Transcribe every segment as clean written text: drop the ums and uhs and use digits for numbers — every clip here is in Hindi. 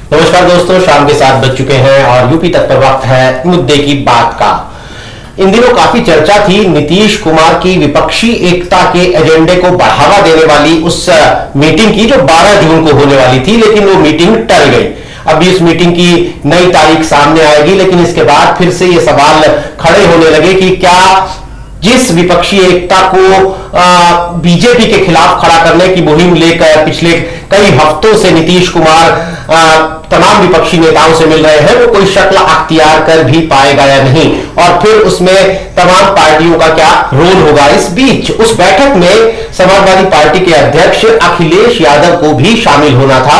नमस्कार दोस्तों, शाम के 7 बज चुके हैं और यूपी तक पर वक्त है मुद्दे की बात का। इन दिनों काफी चर्चा थी नीतीश कुमार की विपक्षी एकता के एजेंडे को बढ़ावा देने वाली उस मीटिंग की जो 12 जून को होने वाली थी, लेकिन वो मीटिंग टल गई। अभी इस मीटिंग की नई तारीख सामने आएगी, लेकिन इसके बाद फिर से ये सवाल खड़े होने लगे कि क्या जिस विपक्षी एकता को बीजेपी के खिलाफ खड़ा करने की मुहिम लेकर पिछले कई हफ्तों से नीतीश कुमार तमाम विपक्षी नेताओं से मिल रहे हैं, वो कोई शक्ल अख्तियार कर भी पाएगा या नहीं, और फिर उसमें तमाम पार्टियों का क्या रोल होगा। इस बीच उस बैठक में समाजवादी पार्टी के अध्यक्ष अखिलेश यादव को भी शामिल होना था।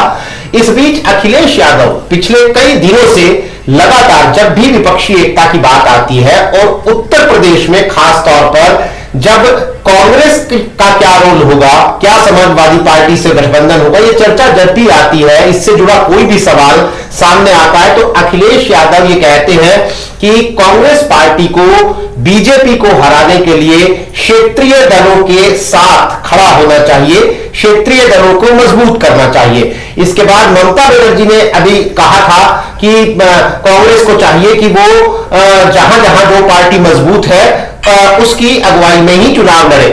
इस बीच अखिलेश यादव पिछले कई दिनों से लगातार जब भी विपक्षी एकता की बात आती है और उत्तर प्रदेश में खास तौर पर जब कांग्रेस का क्या रोल होगा, क्या समाजवादी पार्टी से गठबंधन होगा, ये चर्चा जब भी आती है, इससे जुड़ा कोई भी सवाल सामने आता है तो अखिलेश यादव ये कहते हैं कि कांग्रेस पार्टी को बीजेपी को हराने के लिए क्षेत्रीय दलों के साथ खड़ा होना चाहिए, क्षेत्रीय दलों को मजबूत करना चाहिए। इसके बाद ममता बनर्जी ने अभी कहा था कि कांग्रेस को चाहिए कि वो जहां जहां जो पार्टी मजबूत है उसकी अगुवाई में ही चुनाव लड़े।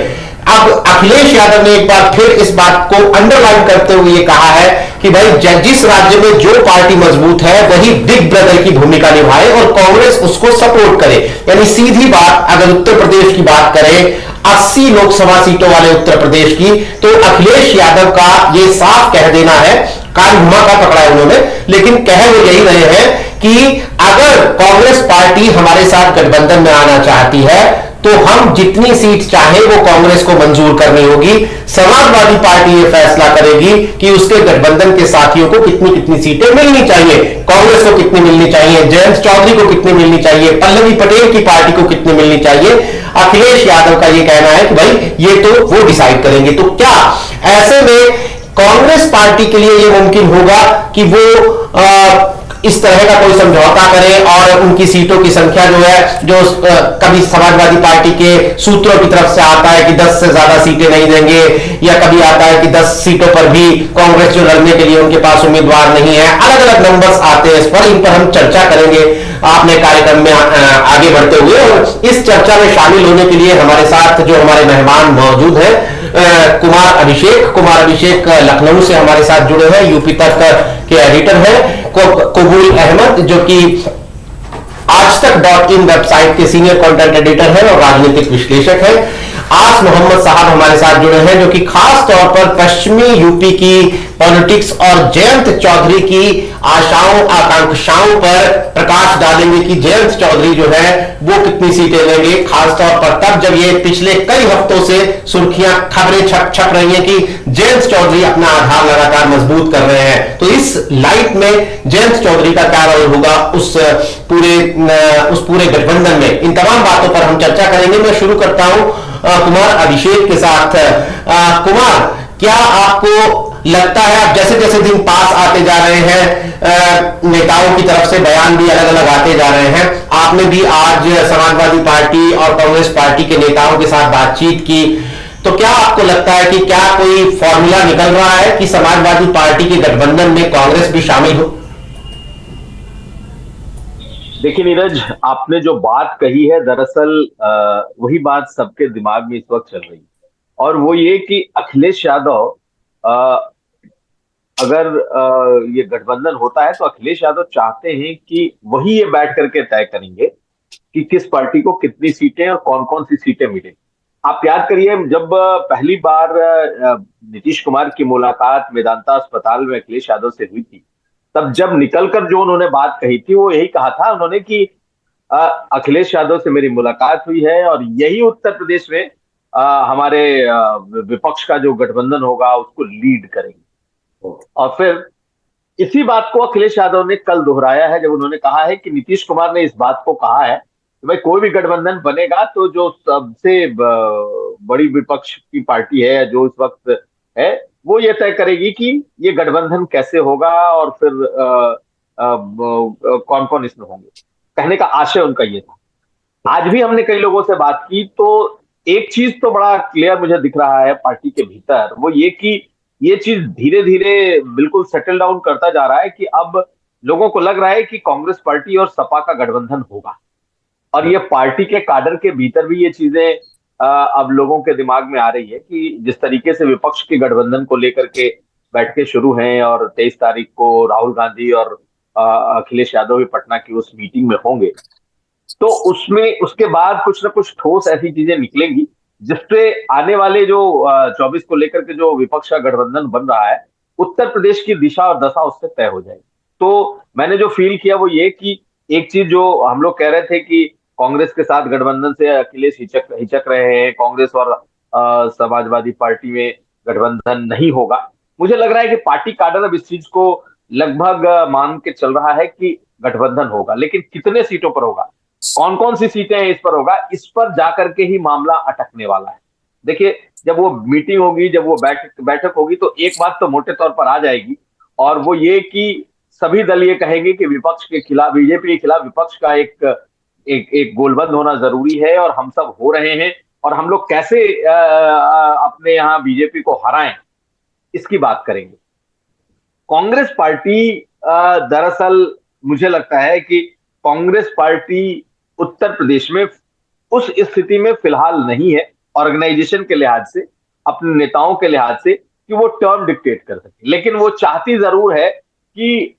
अब अखिलेश यादव ने एक बार फिर इस बात को अंडरलाइन करते हुए ये कहा है कि भाई जिस राज्य में जो पार्टी मजबूत है वही बिग ब्रदर की भूमिका निभाए और कांग्रेस उसको सपोर्ट करे। यानी सीधी बात, अगर उत्तर प्रदेश की बात करें 80 लोकसभा सीटों वाले उत्तर प्रदेश की, तो अखिलेश यादव का ये साफ कह देना है, कान घुमा का पकड़ा है उन्होंने, लेकिन कह वो यही रहे हैं कि अगर कांग्रेस पार्टी हमारे साथ गठबंधन में आना चाहती है तो हम जितनी सीट चाहे वो कांग्रेस को मंजूर करनी होगी। समाजवादी पार्टी ये फैसला करेगी कि उसके गठबंधन के साथियों को कितनी कितनी सीटें मिलनी चाहिए, कांग्रेस को कितनी मिलनी चाहिए, जयंत चौधरी को कितनी मिलनी चाहिए, पल्लवी पटेल की पार्टी को कितनी मिलनी चाहिए। अखिलेश यादव का ये कहना है कि भाई ये तो वो डिसाइड करेंगे। तो क्या ऐसे में कांग्रेस पार्टी के लिए यह मुमकिन होगा कि वो इस तरह का कोई समझौता करें और उनकी सीटों की संख्या जो है, जो कभी समाजवादी पार्टी के सूत्रों की तरफ से आता है कि 10 से ज्यादा सीटें नहीं देंगे, या कभी आता है कि 10 सीटों पर भी कांग्रेस जो लड़ने के लिए उनके पास उम्मीदवार नहीं है, अलग अलग नंबर्स आते हैं। इस पर इन पर हम चर्चा करेंगे अपने कार्यक्रम में आगे बढ़ते हुए। और इस चर्चा में शामिल होने के लिए हमारे साथ जो हमारे मेहमान मौजूद हैं, कुमार अभिषेक लखनऊ से हमारे साथ जुड़े हैं, यूपी तक के एडिटर हैं। कबूल अहमद जो कि आजतक.in वेबसाइट के सीनियर कंटेंट एडिटर हैं और राजनीतिक विश्लेषक हैं। आस मोहम्मद साहब हमारे साथ जुड़े हैं जो कि खास तौर पर पश्चिमी यूपी की पॉलिटिक्स और जयंत चौधरी की आशाओं आकांक्षाओं पर प्रकाश डालेंगे कि जयंत चौधरी जो है वो कितनी सीटें लेंगे, खासतौर पर तब जब ये पिछले कई हफ्तों से सुर्खियां खबरें छप रही हैं कि जयंत चौधरी अपना आधार लगातार मजबूत कर रहे हैं। तो इस लाइट में जयंत चौधरी का क्या रोल होगा उस पूरे गठबंधन में, इन तमाम बातों पर हम चर्चा करेंगे। मैं शुरू करता हूं कुमार अभिषेक के साथ। कुमार, क्या आपको लगता है अब जैसे जैसे दिन पास आते जा रहे हैं, नेताओं की तरफ से बयान भी अलग अलग आते जा रहे हैं, आपने भी आज समाजवादी पार्टी और कांग्रेस पार्टी के नेताओं के साथ बातचीत की, तो क्या आपको लगता है कि क्या कोई फॉर्मूला निकल रहा है कि समाजवादी पार्टी के गठबंधन में कांग्रेस भी शामिल हो? देखिए नीरज, आपने जो बात कही है दरअसल वही बात सबके दिमाग में इस वक्त चल रही है, और वो ये कि अखिलेश यादव अगर ये गठबंधन होता है तो अखिलेश यादव चाहते हैं कि वही ये बैठ करके तय करेंगे कि किस पार्टी को कितनी सीटें और कौन कौन सी सीटें मिलेंगी। आप याद करिए, जब पहली बार नीतीश कुमार की मुलाकात वेदांता अस्पताल में अखिलेश यादव से हुई थी, तब जब निकलकर जो उन्होंने बात कही थी वो यही कहा था उन्होंने कि अखिलेश यादव से मेरी मुलाकात हुई है और यही उत्तर प्रदेश में हमारे विपक्ष का जो गठबंधन होगा उसको लीड करेंगे। और फिर इसी बात को अखिलेश यादव ने कल दोहराया है जब उन्होंने कहा है कि नीतीश कुमार ने इस बात को कहा है कि भाई कोई भी गठबंधन बनेगा तो जो सबसे बड़ी विपक्ष की पार्टी है जो इस वक्त है वो ये तय करेगी कि ये गठबंधन कैसे होगा और फिर कौन कौन इसमें होंगे। कहने का आशय उनका ये था। आज भी हमने कई लोगों से बात की तो एक चीज तो बड़ा क्लियर मुझे दिख रहा है पार्टी के भीतर, वो ये कि ये चीज धीरे धीरे बिल्कुल सेटल डाउन करता जा रहा है कि अब लोगों को लग रहा है कि कांग्रेस पार्टी और सपा का गठबंधन होगा। और ये पार्टी के काडर के भीतर भी ये चीजें अब लोगों के दिमाग में आ रही है कि जिस तरीके से विपक्ष के गठबंधन को लेकर के बैठकें शुरू हैं और 23 तारीख को राहुल गांधी और अखिलेश यादव भी पटना की उस मीटिंग में होंगे, तो उसमें उसके बाद कुछ ना कुछ ठोस ऐसी चीजें निकलेंगी जिससे आने वाले जो 24 को लेकर के जो विपक्ष का गठबंधन बन रहा है, उत्तर प्रदेश की दिशा और दशा उससे तय हो जाएगी। तो मैंने जो फील किया वो ये कि एक चीज जो हम लोग कह रहे थे कि कांग्रेस के साथ गठबंधन से अखिलेश हिचक हिचक रहे हैं, कांग्रेस और समाजवादी पार्टी में गठबंधन नहीं होगा। मुझे लग रहा है कि पार्टी काडर अब इस चीज को लगभग मान के चल रहा है कि गठबंधन होगा, लेकिन कितने सीटों पर होगा, कौन कौन सी सीटें हैं इस पर होगा, इस पर जाकर के ही मामला अटकने वाला है। देखिए, जब वो मीटिंग होगी, जब वो बैठक होगी, तो एक बात तो मोटे तौर पर आ जाएगी, और वो ये कि सभी दल ये कहेंगे कि विपक्ष के खिलाफ, बीजेपी के खिलाफ विपक्ष का एक एक एक गोलबंद होना जरूरी है, और हम सब हो रहे हैं, और हम लोग कैसे अपने यहाँ बीजेपी को हराएं, इसकी बात करेंगे। कांग्रेस पार्टी दरअसल मुझे लगता है कि कांग्रेस पार्टी उत्तर प्रदेश में उस स्थिति में फिलहाल नहीं है, ऑर्गेनाइजेशन के लिहाज से, अपने नेताओं के लिहाज से, कि वो टर्म डिक्टेट कर सके। लेकिन वो चाहती जरूर है कि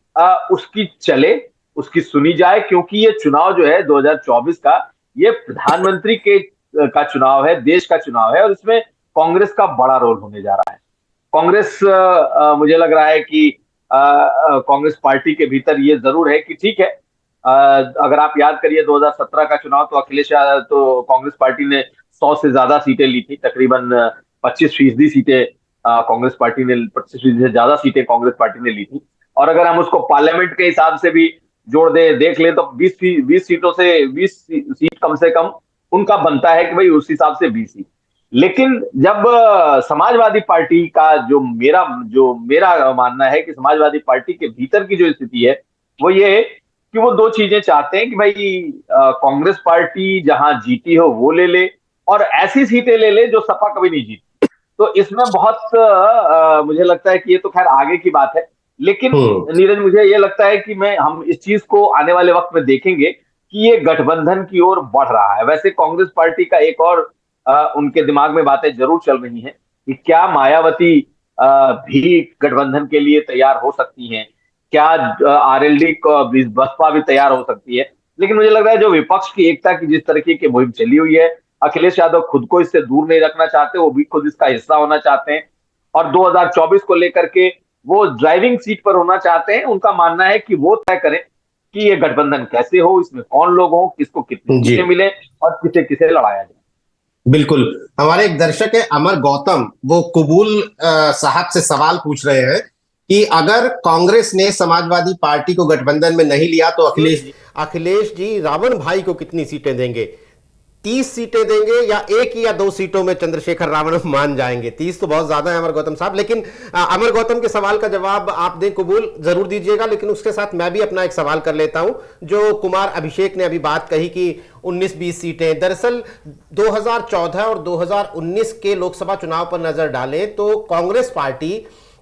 उसकी चले, उसकी सुनी जाए, क्योंकि ये चुनाव जो है 2024 का, ये प्रधानमंत्री के का चुनाव है, देश का चुनाव है, और इसमें कांग्रेस का बड़ा रोल होने जा रहा है। कांग्रेस मुझे लग रहा है कि कांग्रेस पार्टी के भीतर ये जरूर है कि ठीक है, अगर आप याद करिए 2017 का चुनाव, तो अखिलेश यादव, तो कांग्रेस पार्टी ने 100 से ज्यादा सीटें ली थी, तकरीबन 25% सीटें कांग्रेस पार्टी ने, 25% से ज्यादा सीटें कांग्रेस पार्टी ने ली थी। और अगर हम उसको पार्लियामेंट के हिसाब से भी जोड़ दे देख ले, तो 20 सीटों से 20 सीट कम से कम उनका बनता है कि भाई उस हिसाब से 20 सीट। लेकिन जब समाजवादी पार्टी का जो मेरा मानना है कि समाजवादी पार्टी के भीतर की जो स्थिति है वो ये कि वो दो चीजें चाहते हैं कि भाई कांग्रेस पार्टी जहां जीती हो वो ले ले, और ऐसी सीटें ले ले जो सपा कभी नहीं जीती। तो इसमें बहुत मुझे लगता है कि ये तो खैर आगे की बात है, लेकिन नीरज, मुझे ये लगता है कि हम इस चीज को आने वाले वक्त में देखेंगे कि ये गठबंधन की ओर बढ़ रहा है। वैसे कांग्रेस पार्टी का एक और उनके दिमाग में बातें जरूर चल रही हैं कि क्या मायावती भी गठबंधन के लिए तैयार हो सकती हैं, क्या आरएलडी को बसपा भी तैयार हो सकती है। लेकिन मुझे लग रहा है जो विपक्ष की एकता की जिस तरीके की मुहिम चली हुई है, अखिलेश यादव खुद को इससे दूर नहीं रखना चाहते, वो भी खुद इसका हिस्सा होना चाहते हैं, और 2024 को लेकर के वो ड्राइविंग सीट पर होना चाहते हैं। उनका मानना है कि वो तय करें कि ये गठबंधन कैसे हो, इसमें कौन लोग हो, किसको कितनी सीटें मिले, और किसे किसे लड़ाया जाए। बिल्कुल। हमारे एक दर्शक है अमर गौतम, वो कबूल साहब से सवाल पूछ रहे हैं कि अगर कांग्रेस ने समाजवादी पार्टी को गठबंधन में नहीं लिया तो अखिलेश जी रावण भाई को कितनी सीटें देंगे? 30 सीटें देंगे या एक या दो सीटों में चंद्रशेखर रावण मान जाएंगे? 30 तो बहुत ज्यादा है अमर गौतम साहब, लेकिन अमर गौतम के सवाल का जवाब आप दें, कबूल जरूर दीजिएगा, लेकिन उसके साथ मैं भी अपना एक सवाल कर लेता हूं। जो कुमार अभिषेक ने अभी बात कही कि 19-20 सीटें, दरअसल 2014 और 2019 के लोकसभा चुनाव पर नजर डालें तो कांग्रेस पार्टी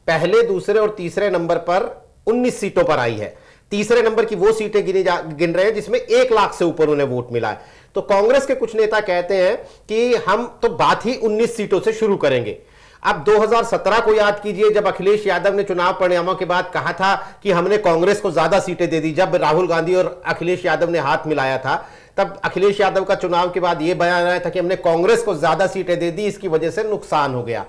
पहले, दूसरे और तीसरे नंबर पर 19 सीटों पर आई है। तीसरे नंबर की वो सीटें गिन रहे हैं जिसमें 1 लाख से ऊपर उन्हें वोट मिला है। तो कांग्रेस के कुछ नेता कहते हैं कि हम तो बात ही 19 सीटों से शुरू करेंगे। अब 2017 को याद कीजिए, जब अखिलेश यादव ने चुनाव परिणामों के बाद कहा था कि हमने कांग्रेस को ज्यादा सीटें दे दी, जब राहुल गांधी और अखिलेश यादव ने हाथ मिलाया था, तब अखिलेश यादव का चुनाव के बाद यह बयान आया था कि हमने कांग्रेस को ज्यादा सीटें दे दी, इसकी वजह से नुकसान हो गया।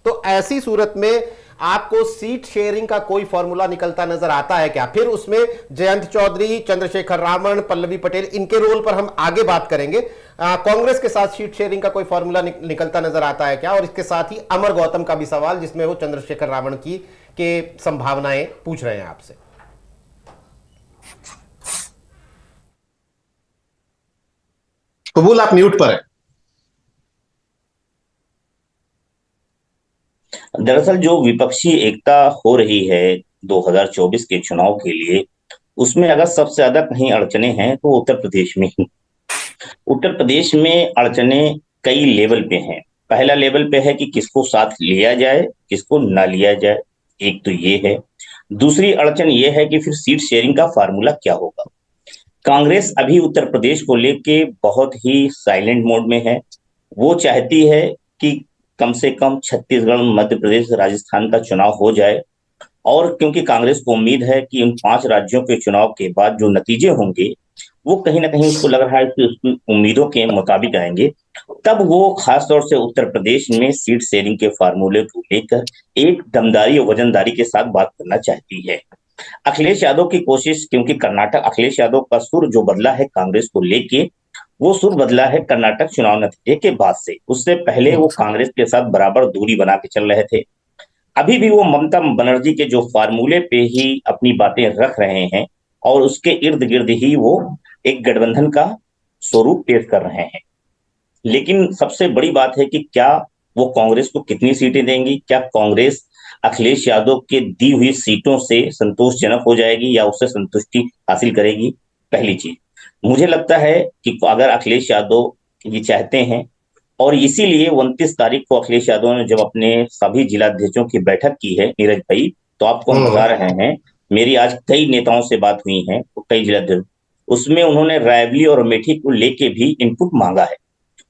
तो ऐसी सूरत में आपको सीट शेयरिंग का कोई फॉर्मूला निकलता नजर आता है क्या? फिर उसमें जयंत चौधरी, चंद्रशेखर रावण, पल्लवी पटेल, इनके रोल पर हम आगे बात करेंगे। कांग्रेस के साथ सीट शेयरिंग का कोई फॉर्मूला निकलता नजर आता है क्या? और इसके साथ ही अमर गौतम का भी सवाल, जिसमें वो चंद्रशेखर रावण की के संभावनाएं पूछ रहे हैं आपसे। कबूल, आप म्यूट पर है। दरअसल जो विपक्षी एकता हो रही है 2024 के चुनाव के लिए, उसमें अगर सबसे ज्यादा कहीं अड़चने हैं तो उत्तर प्रदेश में ही। उत्तर प्रदेश में अड़चने कई लेवल पे हैं। पहला लेवल पे है कि किसको साथ लिया जाए, किसको ना लिया जाए, एक तो ये है। दूसरी अड़चन ये है कि फिर सीट शेयरिंग का फार्मूला क्या होगा। कांग्रेस अभी उत्तर प्रदेश को लेके बहुत ही साइलेंट मोड में है। वो चाहती है कि कम से कम छत्तीसगढ़, मध्य प्रदेश, राजस्थान का चुनाव हो जाए, और क्योंकि कांग्रेस को उम्मीद है कि इन 5 राज्यों के चुनाव के बाद जो नतीजे होंगे वो कहीं ना कहीं उसको लग रहा है कि उसकी उम्मीदों के मुताबिक आएंगे, तब वो खासतौर से उत्तर प्रदेश में सीट शेयरिंग के फार्मूले को लेकर एक दमदारी और वजनदारी के साथ बात करना चाहती है। अखिलेश यादव की कोशिश, क्योंकि कर्नाटक, अखिलेश यादव का सुर जो बदला है कांग्रेस को लेके, वो सुर बदला है कर्नाटक चुनाव नतीजे के बाद से। उससे पहले वो कांग्रेस के साथ बराबर दूरी बना के चल रहे थे। अभी भी वो ममता बनर्जी के जो फार्मूले पे ही अपनी बातें रख रहे हैं और उसके इर्द गिर्द ही वो एक गठबंधन का स्वरूप पेश कर रहे हैं। लेकिन सबसे बड़ी बात है कि क्या वो कांग्रेस को कितनी सीटें देंगी, क्या कांग्रेस अखिलेश यादव के दी हुई सीटों से संतोषजनक हो जाएगी या उससे संतुष्टि हासिल करेगी। पहली चीज, मुझे लगता है कि अगर अखिलेश यादव ये चाहते हैं, और इसीलिए 29 तारीख को अखिलेश यादव ने जब अपने सभी जिलाध्यक्षों की बैठक की है नीरज भाई, तो आपको हम बता रहे हैं, मेरी आज कई नेताओं से बात हुई है, कई जिलाध्यक्ष, उसमें उन्होंने रायबली और अमेठी को लेके भी इनपुट मांगा है।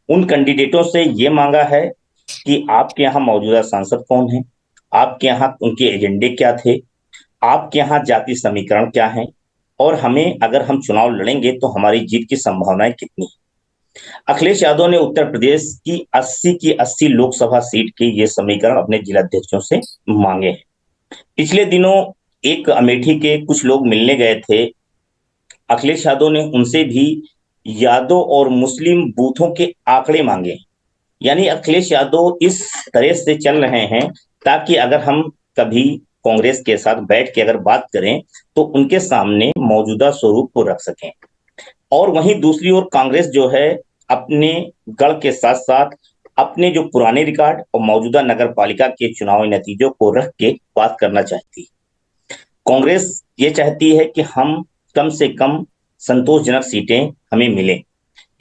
उन कैंडिडेटों से ये मांगा है कि आपके यहाँ मौजूदा सांसद कौन है, आपके यहाँ उनके एजेंडे क्या थे, आपके यहाँ जाति समीकरण क्या है, और हमें अगर हम चुनाव लड़ेंगे तो हमारी जीत की संभावनाएं कितनी है। अखिलेश यादव ने उत्तर प्रदेश की 80 की 80 लोकसभा सीट के ये समीकरण अपने जिलाध्यक्षों से मांगे हैं। पिछले दिनों एक अमेठी के कुछ लोग मिलने गए थे, अखिलेश यादव ने उनसे भी यादव और मुस्लिम बूथों के आंकड़े मांगे। यानी अखिलेश यादव इस तरह से चल रहे हैं ताकि अगर हम कभी कांग्रेस के साथ बैठ के अगर बात करें तो उनके सामने मौजूदा स्वरूप को रख सकें। और वहीं दूसरी ओर कांग्रेस जो है अपने गढ़ के साथ साथ अपने जो पुराने रिकॉर्ड और मौजूदा नगर पालिका के चुनावी नतीजों को रख के बात करना चाहती है। कांग्रेस ये चाहती है कि हम कम से कम संतोषजनक सीटें हमें मिलें।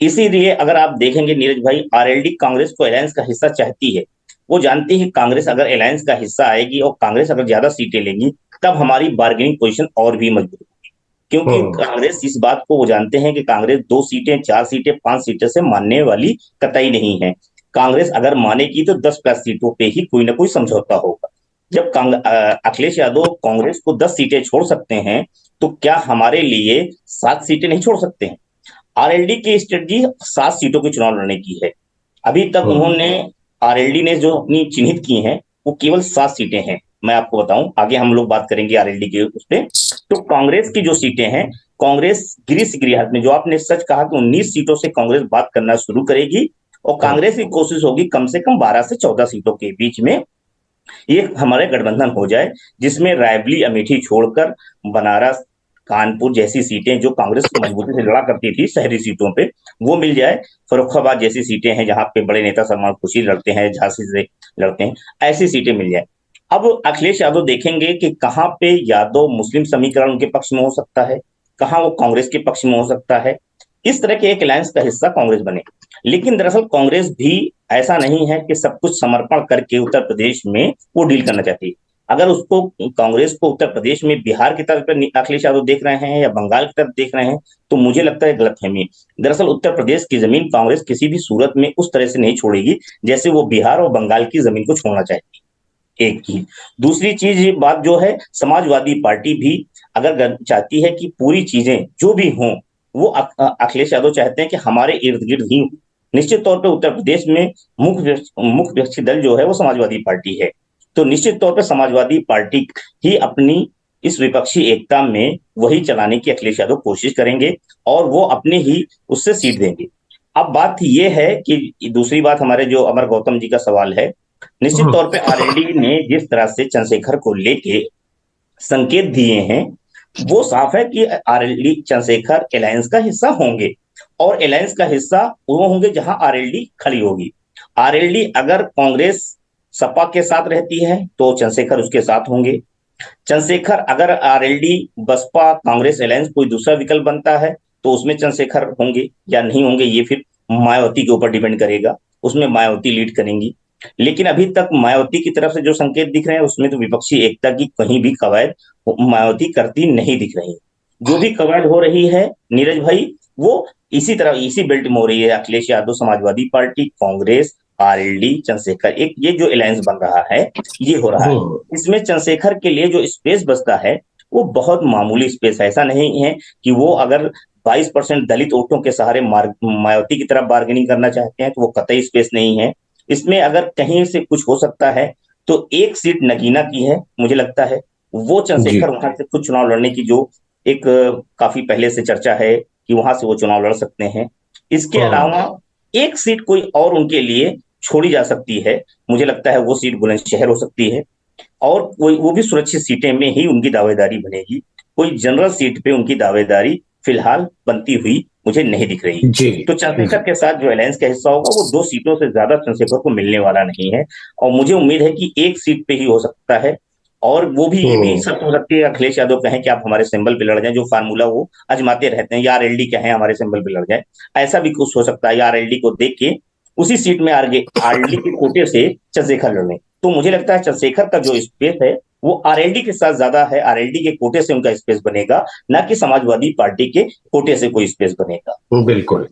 इसीलिए अगर आप देखेंगे नीरज भाई, आरएलडी कांग्रेस को अलायंस का हिस्सा चाहती है। वो जानती है कांग्रेस अगर अलायंस का हिस्सा आएगी और कांग्रेस अगर ज्यादा सीटें लेगी तब हमारी बार्गेनिंग पोजीशन और भी मजबूत होगी, क्योंकि कांग्रेस इस बात को वो जानते हैं कि कांग्रेस 2 सीटें, 4 सीटें, 5 सीटें से मानने वाली कतई नहीं है। कांग्रेस अगर मानेगी तो 10+ सीटों पे ही कोई ना कोई समझौता होगा। जब अखिलेश यादव कांग्रेस को 10 सीटें छोड़ सकते हैं तो क्या हमारे लिए 7 सीटें नहीं छोड़ सकते हैं। आरएलडी की स्ट्रेटजी 7 सीटों के चुनाव लड़ने की है। अभी तक उन्होंने, आरएलडी ने जो अपनी चिन्हित की हैं वो केवल 7 सीटें हैं। मैं आपको बताऊं, आगे हम लोग बात करेंगे आरएलडी के उस पे। तो कांग्रेस की जो सीटें हैं, कांग्रेस गिरी से गिरी हाथ में, जो आपने सच कहा कि 19 सीटों से कांग्रेस बात करना शुरू करेगी और कांग्रेस की कोशिश होगी कम से कम 12 से 14 सीटों के बीच में ये हमारे गठबंधन हो जाए, जिसमें रायबली, अमेठी छोड़कर बनारस, कानपुर जैसी सीटें जो कांग्रेस को मजबूती से लड़ा करती थी शहरी सीटों पे, वो मिल जाए। फर्रुखाबाद जैसी सीटें हैं जहां पे बड़े नेता सलमान खुर्शीद लड़ते हैं, झांसी से लड़ते हैं, ऐसी सीटें मिल जाए। अब अखिलेश यादव देखेंगे कि कहां पे यादव मुस्लिम समीकरण उनके पक्ष में हो सकता है, कहां वो कांग्रेस के पक्ष में हो सकता है। इस तरह के एक अलायंस का हिस्सा कांग्रेस बने। लेकिन दरअसल कांग्रेस भी ऐसा नहीं है कि सब कुछ समर्पण करके उत्तर प्रदेश में वो डील करना चाहती है। अगर उसको, कांग्रेस को उत्तर प्रदेश में बिहार की तरफ अखिलेश यादव देख रहे हैं या बंगाल की तरफ देख रहे हैं, तो मुझे लगता है गलतफहमी। दरअसल उत्तर प्रदेश की जमीन कांग्रेस किसी भी सूरत में उस तरह से नहीं छोड़ेगी जैसे वो बिहार और बंगाल की जमीन को छोड़ना चाहती है। एक चीज। दूसरी चीज, बात जो है, समाजवादी पार्टी भी अगर चाहती है कि पूरी चीजें जो भी हों वो अखिलेश यादव चाहते हैं कि हमारे इर्द गिर्द ही। निश्चित तौर पे उत्तर प्रदेश में मुख्य विपक्षी दल जो है वो समाजवादी पार्टी है, तो निश्चित तौर पे समाजवादी पार्टी ही अपनी इस विपक्षी एकता में वही चलाने की अखिलेश यादव कोशिश करेंगे और वो अपने ही उससे सीट देंगे। अब बात ये है कि दूसरी बात, हमारे जो अमर गौतम जी का सवाल है, निश्चित तौर पे आरएलडी ने जिस तरह से चंद्रशेखर को लेके संकेत दिए हैं वो साफ है कि आरएलडी, चंद्रशेखर अलायंस का हिस्सा होंगे और अलायंस का हिस्सा वो होंगे जहां आरएलडी खड़ी होगी। आरएलडी अगर कांग्रेस सपा के साथ रहती है तो चंद्रशेखर उसके साथ होंगे। चंद्रशेखर अगर आरएलडी, बसपा, कांग्रेस अलायंस कोई दूसरा विकल्प बनता है तो उसमें चंद्रशेखर होंगे या नहीं होंगे, ये फिर मायावती के ऊपर डिपेंड करेगा, उसमें मायावती लीड करेंगी। लेकिन अभी तक मायावती की तरफ से जो संकेत दिख रहे हैं उसमें तो विपक्षी एकता की कहीं भी कवायद मायावती करती नहीं दिख रही। जो भी कवायद हो रही है नीरज भाई, वो इसी तरह इसी बेल्ट में हो रही है। अखिलेश यादव, समाजवादी पार्टी, कांग्रेस, आरएलडी, चंद्रशेखर, एक ये जो अलायंस बन रहा है ये हो रहा है। इसमें चंद्रशेखर के लिए जो स्पेस बचता है वो बहुत मामूली स्पेस है। ऐसा नहीं है कि वो अगर 22% दलित वोटों के सहारे मायावती की तरफ बार्गेनिंग करना चाहते हैं तो वो कतई स्पेस नहीं है। इसमें अगर कहीं से कुछ हो सकता है तो एक सीट नगीना की है, मुझे लगता है वो चंद्रशेखर वहां से खुद चुनाव लड़ने की जो एक काफी पहले से चर्चा है कि वहां से वो चुनाव लड़ सकते हैं। इसके अलावा एक सीट कोई और उनके लिए छोड़ी जा सकती है, मुझे लगता है वो सीट बुलंदशहर हो सकती है, और वो भी सुरक्षित सीटें में ही उनकी दावेदारी बनेगी। कोई जनरल सीट पे उनकी दावेदारी फिलहाल बनती हुई मुझे नहीं दिख रही। तो चंद्रशेखर के साथ जो अलायंस का हिस्सा होगा वो 2 सीटों से ज्यादा चंद्रशेखर को मिलने वाला नहीं है, और मुझे उम्मीद है कि एक सीट पे ही हो सकता है। और वो भी ये भी शर्त हो सकती है अखिलेश यादव कहें कि आप हमारे सिंबल पे लड़ जाएं, जो फार्मूला वो आजमाते रहते हैं, या आरएलडी कहें हमारे सिंबल पे लड़ जाए, ऐसा भी कुछ हो सकता है। या आरएलडी को देख के उसी सीट में आरएलडी के कोटे से चंद्रशेखर लड़ने। तो मुझे लगता है चंद्रशेखर का जो स्पेस है वो आरएलडी के साथ ज्यादा है, आरएलडी के कोटे से उनका स्पेस बनेगा, ना कि समाजवादी पार्टी के कोटे से कोई स्पेस बनेगा। बिल्कुल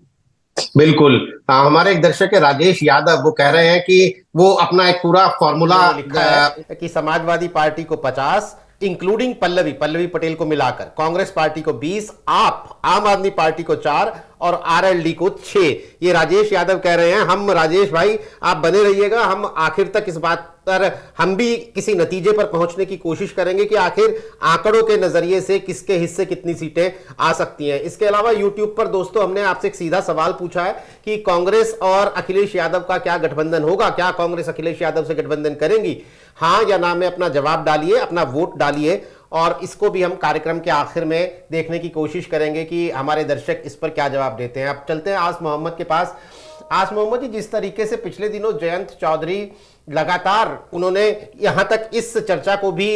बिल्कुल। हमारे एक दर्शक है राजेश यादव, वो कह रहे हैं कि वो अपना एक पूरा फॉर्मूला लिखा है कि समाजवादी पार्टी को 50 इंक्लूडिंग पल्लवी पटेल को मिलाकर, कांग्रेस पार्टी को 20, आप आम आदमी पार्टी को 4 और आरएलडी को 6। ये राजेश यादव कह रहे हैं। हम राजेश भाई आप बने रहिएगा, हम आखिर तक इस बात पर हम भी किसी नतीजे पर पहुंचने की कोशिश करेंगे कि आखिर आंकड़ों के नजरिए से किसके हिस्से कितनी सीटें आ सकती हैं। इसके अलावा यूट्यूब पर दोस्तों हमने आपसे एक सीधा सवाल पूछा है कि कांग्रेस और अखिलेश यादव का क्या गठबंधन होगा, क्या कांग्रेस अखिलेश यादव से गठबंधन करेंगी, हाँ या ना में अपना जवाब डालिए, अपना वोट डालिए, और इसको भी हम कार्यक्रम के आखिर में देखने की कोशिश करेंगे कि हमारे दर्शक इस पर क्या जवाब देते हैं। अब चलते हैं आस मोहम्मद के पास। आस मोहम्मद जी, जिस तरीके से पिछले दिनों जयंत चौधरी लगातार उन्होंने यहां तक इस चर्चा को भी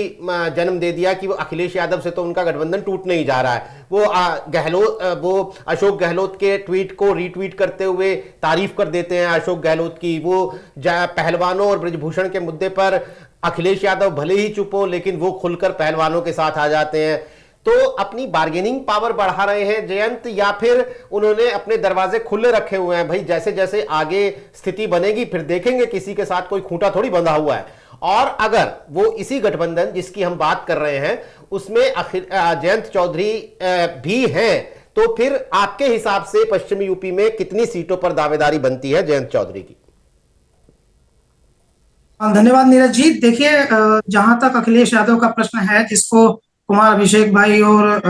जन्म दे दिया कि वो अखिलेश यादव से तो उनका गठबंधन टूट नहीं जा रहा है, वो अशोक गहलोत के ट्वीट को रीट्वीट करते हुए तारीफ कर देते हैं अशोक गहलोत की, वो पहलवानों और ब्रजभूषण के मुद्दे पर अखिलेश यादव भले ही चुप हो लेकिन वो खुलकर पहलवानों के साथ आ जाते हैं। तो अपनी बार्गेनिंग पावर बढ़ा रहे हैं जयंत, या फिर उन्होंने अपने दरवाजे खुले रखे हुए हैं, भाई जैसे जैसे आगे स्थिति बनेगी फिर देखेंगे, किसी के साथ कोई खूंटा थोड़ी बंधा हुआ है। और अगर वो इसी गठबंधन जिसकी हम बात कर रहे हैं उसमें जयंत चौधरी भी हैं, तो फिर आपके हिसाब से पश्चिमी यूपी में कितनी सीटों पर दावेदारी बनती है जयंत चौधरी की? धन्यवाद नीरज जी। देखिए, जहां तक अखिलेश यादव का प्रश्न है, जिसको कुमार अभिषेक भाई और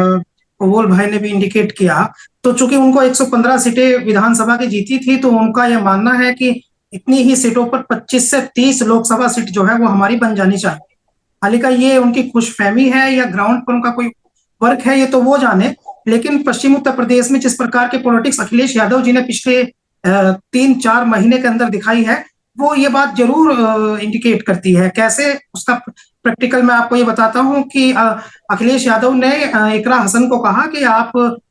कबूल भाई ने भी इंडिकेट किया, तो चूंकि उनको 115 सीटें विधानसभा की जीती थी, तो उनका यह मानना है कि इतनी ही सीटों पर 25 से 30 लोकसभा सीट जो है वो हमारी बन जानी चाहिए। हालांकि ये उनकी खुशफहमी है या ग्राउंड पर उनका कोई वर्क है ये तो वो जाने, लेकिन पश्चिम उत्तर प्रदेश में जिस प्रकार के पॉलिटिक्स अखिलेश यादव जी ने पिछले 3-4 महीने के अंदर दिखाई है, वो ये बात जरूर इंडिकेट करती है। कैसे, उसका प्रैक्टिकल मैं आपको ये बताता हूं कि अखिलेश यादव ने इकरा हसन को कहा कि आप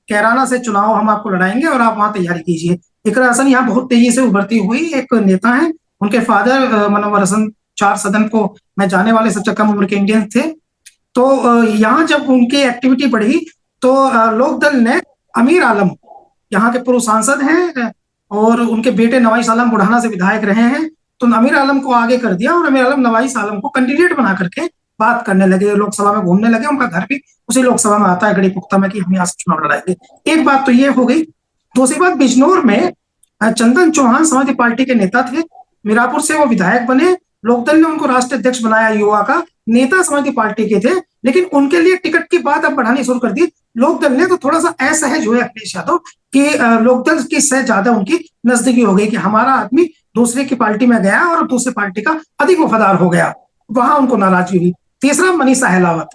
कैराना से चुनाव हम आपको लड़ाएंगे और आप वहां तैयारी कीजिए। इकरा हसन यहाँ बहुत तेजी से उभरती हुई एक नेता है। उनके फादर मनोहर हसन 4 सदन को में जाने वाले सबसे कम उम्र के इंडियन थे। तो यहाँ जब उनकी एक्टिविटी बढ़ी तो लोकदल ने अमीर आलम, यहाँ के पूर्व सांसद हैं और उनके बेटे नवाइस आलम बुढ़ाना से विधायक रहे हैं, तो अमीर आलम को आगे कर दिया और अमीर आलम नवाइस आलम को कैंडिडेट बना करके बात करने लगे, लोकसभा में घूमने लगे। उनका घर भी उसी लोकसभा में आता है, गढ़ी पुख्ता में, कि हम यहाँ से चुनाव लड़ाएंगे। एक बात तो ये हो गई। दूसरी बात, बिजनौर में चंदन चौहान समाजवादी पार्टी के नेता थे, मीरापुर से वो विधायक बने, लोकदल ने उनको राष्ट्रीय अध्यक्ष बनाया, युवा का नेता समाजवादी पार्टी के थे, लेकिन उनके लिए टिकट की बात अब बढ़ानी शुरू कर दी लोकदल ने। तो थोड़ा सा असहज हुए अखिलेश यादव कि लोकदल की से ज्यादा उनकी नजदीकी हो गई कि हमारा आदमी दूसरे की पार्टी में गया और दूसरे पार्टी का अधिक वफादार हो गया, वहां उनको नाराजगी हुई। तीसरा, मनीषा अहलावत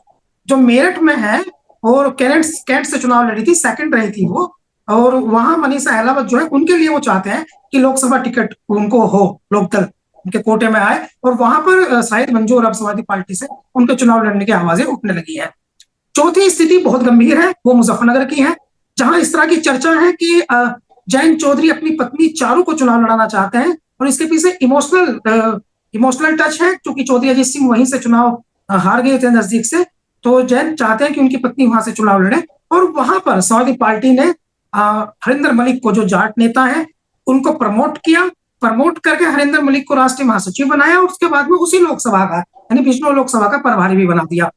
जो मेरठ में है और कैंट से चुनाव लड़ी थी, सेकंड रही थी वो, और वहां मनीषा अहलावत जो है उनके लिए वो चाहते हैं कि लोकसभा टिकट उनको हो, लोकदल उनके कोटे में आए, और वहां पर शायद मंजूर अब समाजवादी पार्टी से उनके चुनाव लड़ने की आवाजें उठने लगी है। चौथी स्थिति बहुत गंभीर है, वो मुजफ्फरनगर की है, जहां इस तरह की चर्चा है कि जयंत चौधरी अपनी पत्नी चारू को चुनाव लड़ाना चाहते हैं और इसके पीछे इमोशनल टच है, क्योंकि चौधरी अजीत सिंह वहीं से चुनाव हार गए थे नजदीक से, तो जयंत चाहते हैं कि उनकी पत्नी वहां से चुनाव लड़े। और वहां पर समाजवादी पार्टी ने हरिंदर मलिक को, जो जाट नेता है, उनको प्रमोट करके हरिंदर मलिक को राष्ट्रीय महासचिव बनाया और उसके बाद में उसी लोकसभा का यानी बिजनौर लोकसभा का प्रभारी भी बना दिया।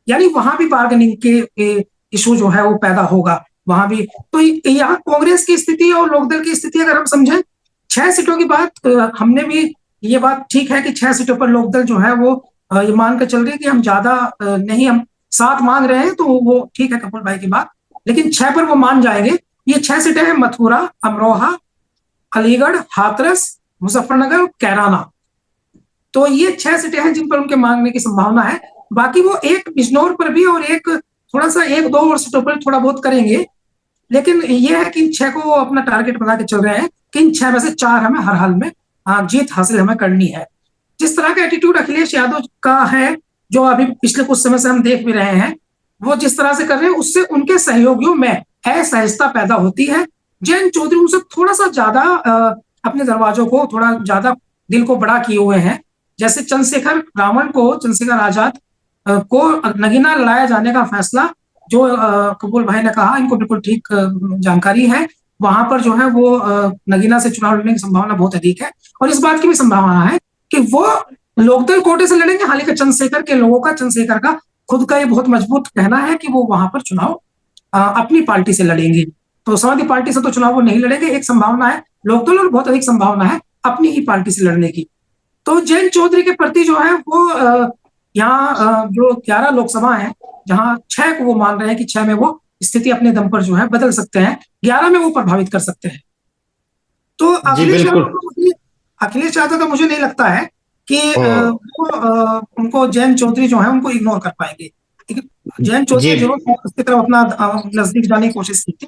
यानी वहां भी बार्गेनिंग के इशू जो है वो पैदा होगा वहां भी। तो यहाँ कांग्रेस की स्थिति और लोकदल की स्थिति अगर हम समझें, 6 सीटों की बात, हमने भी ये बात ठीक है कि 6 सीटों पर लोकदल जो है वो ये मान कर चल रही है कि हम ज्यादा नहीं, हम 7 मांग रहे हैं, तो वो ठीक है कपूर भाई की बात, लेकिन 6 पर वो मान जाएंगे। ये 6 सीटें हैं मथुरा, अमरोहा, अलीगढ़, हाथरस, मुजफ्फरनगर, कैराना। तो ये 6 सीटें हैं जिन पर उनके मांगने की संभावना है। बाकी वो एक बिजनौर पर भी और एक थोड़ा सा 1-2 और सीटों पर थोड़ा बहुत करेंगे, लेकिन ये है कि इन 6 को वो अपना टारगेट बना के चल रहे हैं कि इन 6 में से 4 हमें हर हाल में जीत हासिल हमें करनी है। जिस तरह का एटीट्यूड अखिलेश यादव का है, जो अभी पिछले कुछ समय से हम देख भी रहे हैं, वो जिस तरह से कर रहे हैं, उससे उनके सहयोगियों में असहजता पैदा होती है। जयंत चौधरी उनसे थोड़ा सा ज्यादा अपने दरवाजों को थोड़ा ज्यादा दिल को बड़ा किए हुए हैं। जैसे चंद्रशेखर आजाद को नगीना लड़ाया जाने का फैसला जो कपूर भाई ने कहा, इनको बिल्कुल ठीक जानकारी है, वहां पर जो है वो नगीना से चुनाव लड़ने की संभावना बहुत अधिक है। और इस बात की भी संभावना है कि वो लोकदल कोटे से लड़ेंगे। हालांकि चंद्रशेखर का खुद का ये बहुत मजबूत कहना है कि वो वहां पर चुनाव अपनी पार्टी से लड़ेंगे। तो समाजवादी पार्टी से तो चुनाव वो नहीं लड़ेंगे, एक संभावना है लोकदल, और बहुत अधिक संभावना है अपनी ही पार्टी से लड़ने की। तो जयंत चौधरी के प्रति जो है वो यहाँ जो 11 लोकसभा है, जहां 6 को वो मान रहे हैं कि 6 में वो स्थिति अपने दम पर जो है बदल सकते हैं, 11 में वो प्रभावित कर सकते हैं। तो अखिलेश यादव का मुझे नहीं लगता है कि उनको जयंत चौधरी जो है उनको इग्नोर कर पाएंगे। जयंत चौधरी जरूर उसकी तरफ अपना नजदीक जाने की कोशिश की थी,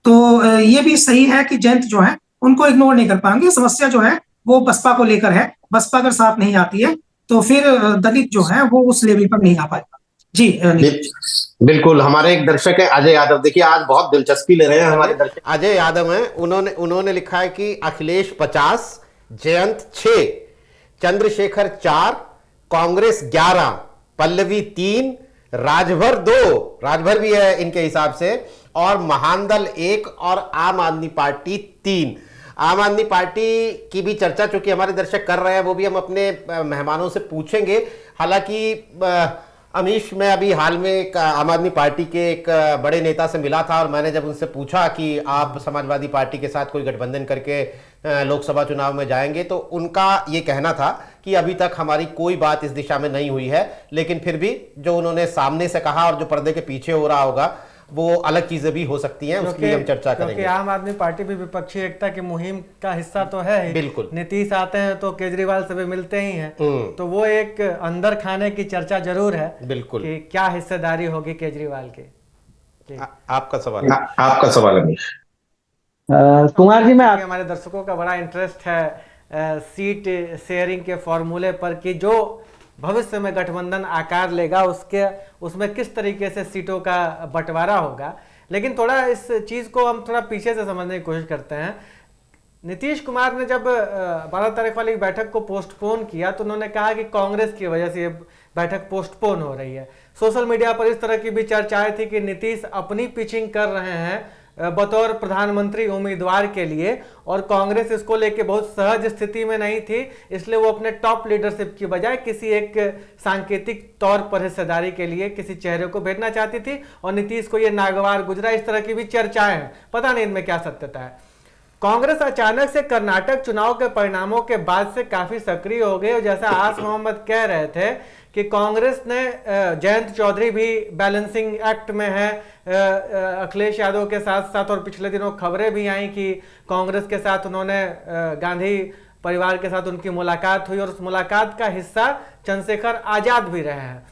तो ये भी सही है कि जयंत जो है उनको इग्नोर नहीं कर पाएंगे। समस्या जो है वो बसपा को लेकर है, बसपा अगर साथ नहीं आती है तो फिर दलित जो है वो उस लेवल पर नहीं आ पाएगा। जी बिल्कुल। हमारे एक दर्शक है अजय यादव, देखिए आज बहुत दिलचस्पी ले रहे हैं हमारे दर्शक। अजय यादव हैं, उन्होंने लिखा है कि अखिलेश 50, जयंत 6, चंद्रशेखर 4, कांग्रेस 11, पल्लवी 3, राजभर 2, राजभर भी है इनके हिसाब से, और महानदल 1 और आम आदमी पार्टी 3। आम आदमी पार्टी की भी चर्चा चूंकि हमारे दर्शक कर रहे हैं, वो भी हम अपने मेहमानों से पूछेंगे। हालांकि अमीश, मैं अभी हाल में एक आम आदमी पार्टी के एक बड़े नेता से मिला था और मैंने जब उनसे पूछा कि आप समाजवादी पार्टी के साथ कोई गठबंधन करके लोकसभा चुनाव में जाएंगे, तो उनका ये कहना था कि अभी तक हमारी कोई बात इस दिशा में नहीं हुई है, लेकिन फिर भी जो उन्होंने सामने से कहा और जो पर्दे के पीछे हो रहा होगा वो अलग चीजें भी हो सकती हैं, उसकी हम चर्चा करेंगे। क्योंकि आम आदमी पार्टी भी विपक्षी एकता की मुहिम का हिस्सा तो है ही। बिल्कुल। नीतीश आते हैं तो केजरीवाल से भी मिलते ही हैं, तो वो एक अंदर खाने की चर्चा जरूर है। बिल्कुल। कि क्या हिस्सेदारी होगी केजरीवाल की। आपका सवाल अमीश। कुमार जी, हमारे दर्शकों का बड़ा इंटरेस्ट है सीट शेयरिंग के फॉर्मूले पर कि जो भविष्य में गठबंधन आकार लेगा उसमें किस तरीके से सीटों का बंटवारा होगा। लेकिन थोड़ा इस चीज़ को हम थोड़ा पीछे से समझने की कोशिश करते हैं। नीतीश कुमार ने जब 12 तारीख वाली बैठक को पोस्टपोन किया तो उन्होंने कहा कि कांग्रेस की वजह से ये बैठक पोस्टपोन हो रही है। सोशल मीडिया पर इस तरह की भी चर्चाएं थी कि नीतीश अपनी पिचिंग कर रहे हैं बतौर प्रधानमंत्री उम्मीदवार के लिए, और कांग्रेस इसको लेके बहुत सहज स्थिति में नहीं थी, इसलिए वो अपने टॉप लीडरशिप की बजाय किसी एक सांकेतिक तौर पर हिस्सेदारी के लिए किसी चेहरे को भेजना चाहती थी, और नीतीश को ये नागवार गुजरा। इस तरह की भी चर्चाएं हैं, पता नहीं इनमें क्या सत्यता है। कांग्रेस अचानक से कर्नाटक चुनाव के परिणामों के बाद से काफी सक्रिय हो गई, और जैसा आस मोहम्मद कह रहे थे कि कांग्रेस ने जयंत चौधरी भी बैलेंसिंग एक्ट में है अखिलेश यादव के साथ साथ, और पिछले दिनों खबरें भी आई कि कांग्रेस के साथ उन्होंने गांधी परिवार के साथ उनकी मुलाकात हुई, और उस मुलाकात का हिस्सा चंद्रशेखर आजाद भी रहे हैं।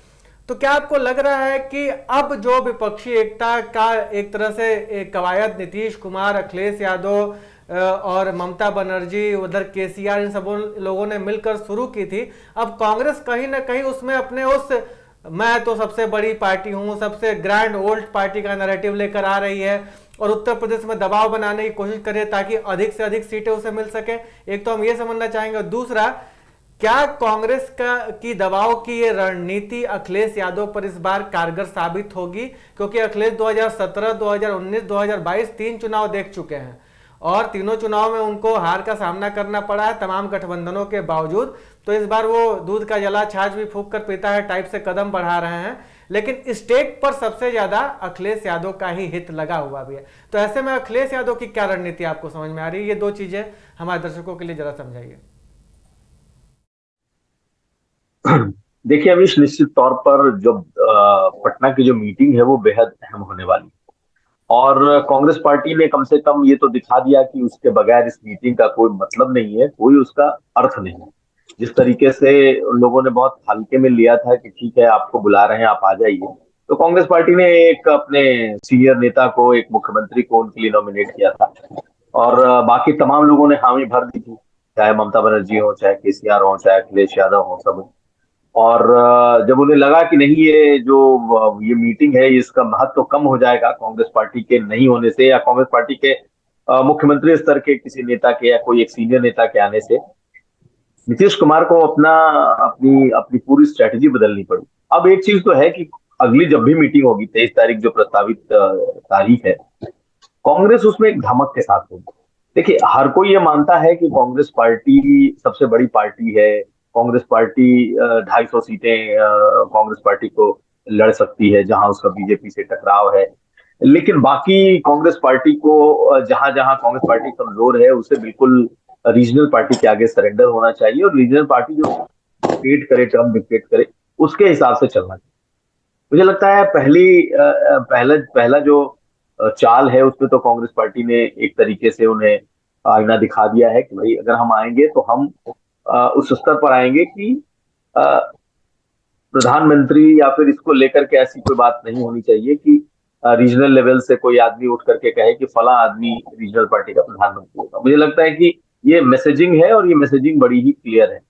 तो क्या आपको लग रहा है कि अब जो विपक्षी एकता का एक तरह से कवायद नीतीश कुमार, अखिलेश यादव और ममता बनर्जी, उधर केसीआर, इन सब लोगों ने मिलकर शुरू की थी, अब कांग्रेस कहीं ना कहीं उसमें अपने उस मैं तो सबसे बड़ी पार्टी हूं, सबसे ग्रैंड ओल्ड पार्टी का नैरेटिव लेकर आ रही है, और उत्तर प्रदेश में दबाव बनाने की कोशिश करे ताकि अधिक से अधिक सीटें उसे मिल सके? एक तो हम ये समझना चाहेंगे। दूसरा, क्या कांग्रेस की दबाव की ये रणनीति अखिलेश यादव पर इस बार कारगर साबित होगी? क्योंकि अखिलेश 2017, 2019, 2022 तीन चुनाव देख चुके हैं और तीनों चुनाव में उनको हार का सामना करना पड़ा है तमाम गठबंधनों के बावजूद। तो इस बार वो दूध का जला छाछ भी फूंक कर पीता है टाइप से कदम बढ़ा रहे हैं, लेकिन स्टेट पर सबसे ज्यादा अखिलेश यादव का ही हित लगा हुआ भी है। तो ऐसे में अखिलेश यादव की क्या रणनीति आपको समझ में आ रही है? ये दो चीजें हमारे दर्शकों के लिए जरा समझाइए। देखिए अमीश, निश्चित तौर पर जब पटना की जो मीटिंग है वो बेहद अहम होने वाली है और कांग्रेस पार्टी ने कम से कम ये तो दिखा दिया कि उसके बगैर इस मीटिंग का कोई मतलब नहीं है, कोई उसका अर्थ नहीं है। जिस तरीके से लोगों ने बहुत हल्के में लिया था कि ठीक है आपको बुला रहे हैं आप आ जाइए, तो कांग्रेस पार्टी ने एक अपने सीनियर नेता को, एक मुख्यमंत्री को उनके लिए नॉमिनेट किया था और बाकी तमाम लोगों ने हामी भर दी थी, चाहे ममता बनर्जी हो, चाहे केसीआर हो, चाहे अखिलेश यादव हो, सब। और जब उन्हें लगा कि नहीं ये जो ये मीटिंग है इसका महत्व तो कम हो जाएगा कांग्रेस पार्टी के नहीं होने से या कांग्रेस पार्टी के मुख्यमंत्री स्तर के किसी नेता के या कोई एक सीनियर नेता के आने से, नीतीश कुमार को अपनी अपनी पूरी स्ट्रेटजी बदलनी पड़ी। अब एक चीज तो है कि अगली जब भी मीटिंग होगी 23 तारीख जो प्रस्तावित तारीख है, कांग्रेस उसमें एक धमक के साथ होगी। देखिए हर कोई ये मानता है कि कांग्रेस पार्टी सबसे बड़ी पार्टी है, कांग्रेस पार्टी 250 सीटें कांग्रेस पार्टी को लड़ सकती है जहां उसका बीजेपी से टकराव है, लेकिन बाकी कांग्रेस पार्टी को जहां जहां कांग्रेस पार्टी कमजोर है उसे बिल्कुल रीजनल पार्टी के आगे सरेंडर होना चाहिए और रीजनल पार्टी जो डिक्टेट करे, टर्म डिक्टेट करे, उसके हिसाब से चलना चाहिए। मुझे लगता है पहला जो चाल है उसमें तो कांग्रेस पार्टी ने एक तरीके से उन्हें आईना दिखा दिया है कि भाई अगर हम आएंगे तो हम उस स्तर पर आएंगे कि प्रधानमंत्री या फिर इसको लेकर के ऐसी कोई बात नहीं होनी चाहिए कि रीजनल लेवल से कोई आदमी उठ करके कहे कि फला आदमी रीजनल पार्टी का प्रधानमंत्री होगा। मुझे लगता है कि ये मैसेजिंग है और ये मैसेजिंग बड़ी ही क्लियर है।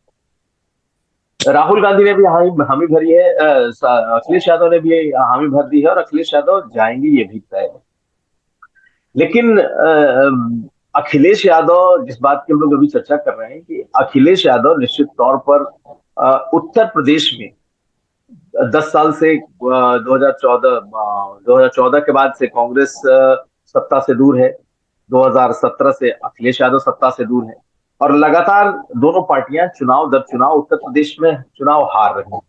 राहुल गांधी ने भी हामी भरी है, अखिलेश यादव ने भी हामी भर दी है और अखिलेश यादव जाएंगे ये भी तय है। लेकिन अखिलेश यादव, जिस बात की हम लोग अभी चर्चा कर रहे हैं कि अखिलेश यादव निश्चित तौर पर उत्तर प्रदेश में 10 साल से 2014 के बाद से कांग्रेस सत्ता से दूर है, 2017 से अखिलेश यादव सत्ता से दूर है और लगातार दोनों पार्टियां चुनाव दर चुनाव उत्तर प्रदेश में चुनाव हार रही हैं।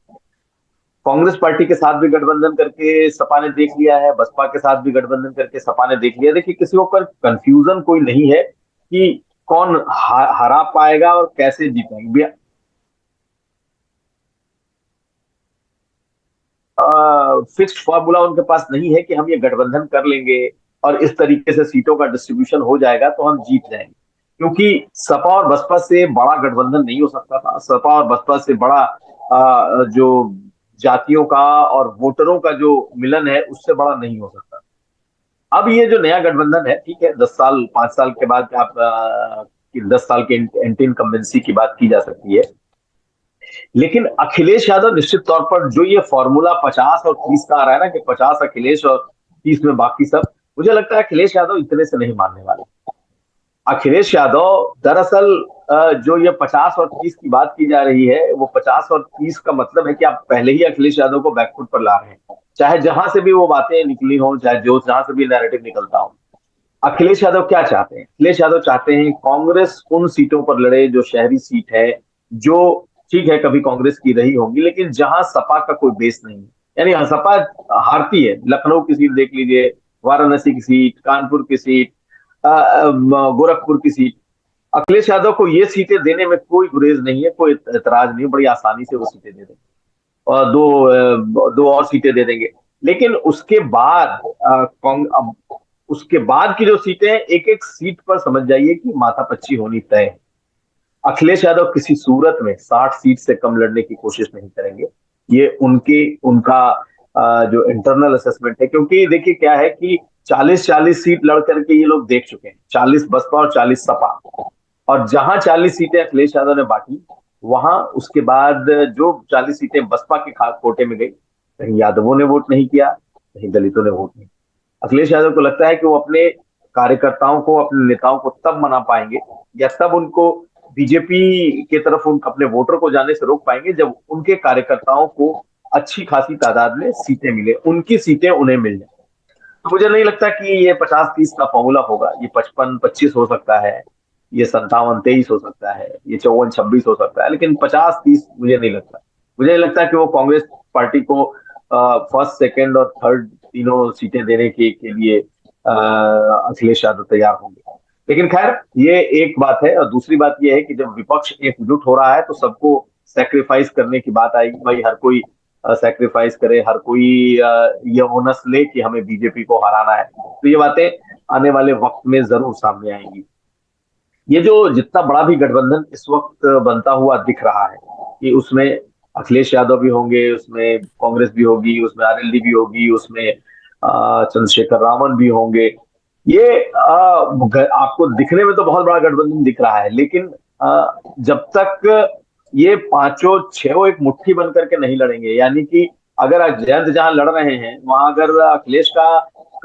कांग्रेस पार्टी के साथ भी गठबंधन करके सपा ने देख लिया है, बसपा के साथ भी गठबंधन करके सपा ने देख लिया। देखिए किसी को कंफ्यूजन कोई नहीं है कि कौन हरा पाएगा और कैसे जीतेंगे। फिक्स्ड फॉर्मूला उनके पास नहीं है कि हम ये गठबंधन कर लेंगे और इस तरीके से सीटों का डिस्ट्रीब्यूशन हो जाएगा तो हम जीत जाएंगे, क्योंकि सपा और बसपा से बड़ा गठबंधन नहीं हो सकता था। सपा और बसपा से बड़ा जो जातियों का और वोटरों का जो मिलन है उससे बड़ा नहीं हो सकता। अब ये जो नया गठबंधन है, ठीक है 10 साल 5 साल के बाद आप 10 साल के एंटी इनकम्बेंसी की बात की जा सकती है, लेकिन अखिलेश यादव निश्चित तौर पर जो ये फॉर्मूला 50 और 30 का आ रहा है ना कि 50 अखिलेश और 30 में बाकी सब, मुझे लगता है अखिलेश यादव इतने से नहीं मानने वाले। अखिलेश यादव दरअसल जो ये 50 और 30 की बात की जा रही है वो 50 और 30 का मतलब है कि आप पहले ही अखिलेश यादव को बैकफुट पर ला रहे हैं, चाहे जहां से भी वो बातें निकली हो, चाहे जो जहां से भी नैरेटिव निकलता हो। अखिलेश यादव क्या चाहते हैं? अखिलेश यादव चाहते हैं कांग्रेस उन सीटों पर लड़े जो शहरी सीट है, जो ठीक है कभी कांग्रेस की रही होंगी लेकिन जहां सपा का कोई बेस नहीं है। यानी सपा हारती है, लखनऊ की सीट देख लीजिए, वाराणसी की सीट, कानपुर की सीट, गोरखपुर की सीट। अखिलेश यादव को ये सीटें देने में कोई गुरेज नहीं है, कोई एतराज नहीं, बड़ी आसानी से वो सीटें दे देंगे और दो और सीटें दे देंगे। लेकिन उसके बाद की जो सीटें हैं, एक एक सीट पर समझ जाइए कि माथापच्ची होनी तय है। अखिलेश यादव किसी सूरत में 60 सीट से कम लड़ने की कोशिश नहीं करेंगे। ये उनका जो इंटरनल असेसमेंट है, क्योंकि देखिए क्या है कि 40-40 सीट लड़ करके ये लोग देख चुके हैं, 40 बसपा और 40 सपा, और जहां 40 सीटें अखिलेश यादव ने बांटी वहां उसके बाद जो 40 सीटें बसपा के कोटे में गई, कहीं यादवों ने वोट नहीं किया, कहीं दलितों ने वोट नहीं। अखिलेश यादव को लगता है कि वो अपने कार्यकर्ताओं को, अपने नेताओं को तब मना पाएंगे या तब उनको बीजेपी के तरफ अपने वोटर को जाने से रोक पाएंगे जब उनके कार्यकर्ताओं को अच्छी खासी तादाद में सीटें मिले, उनकी सीटें उन्हें मिल जाए। तो मुझे नहीं लगता कि ये 50-30 का फॉर्मूला होगा। ये 55-25 हो सकता है, ये 57-23 हो सकता है, ये 54-26 हो सकता है, लेकिन 50-30 मुझे नहीं लगता। मुझे नहीं लगता कि वो कांग्रेस पार्टी को फर्स्ट, सेकंड और थर्ड तीनों सीटें देने के लिए अखिलेश यादव तैयार होंगे। लेकिन खैर, ये एक बात है। और दूसरी बात ये है कि जब विपक्ष एकजुट हो रहा है तो सबको सेक्रीफाइस करने की बात आएगी। भाई हर कोई सेक्रीफाइस करे, हर कोई ये ओनस ले कि हमें बीजेपी को हराना है। तो ये बातें आने वाले वक्त में जरूर सामने आएंगी। ये जो जितना बड़ा भी गठबंधन इस वक्त बनता हुआ दिख रहा है कि उसमें अखिलेश यादव भी होंगे, उसमें कांग्रेस भी होगी, उसमें आरएलडी भी होगी, उसमें चंद्रशेखर रावण भी होंगे। ये आपको दिखने में तो बहुत बड़ा गठबंधन दिख रहा है, लेकिन जब तक ये पांचों छह एक मुट्ठी बन करके नहीं लड़ेंगे, यानी कि अगर जयंत जहां लड़ रहे हैं वहां अगर अखिलेश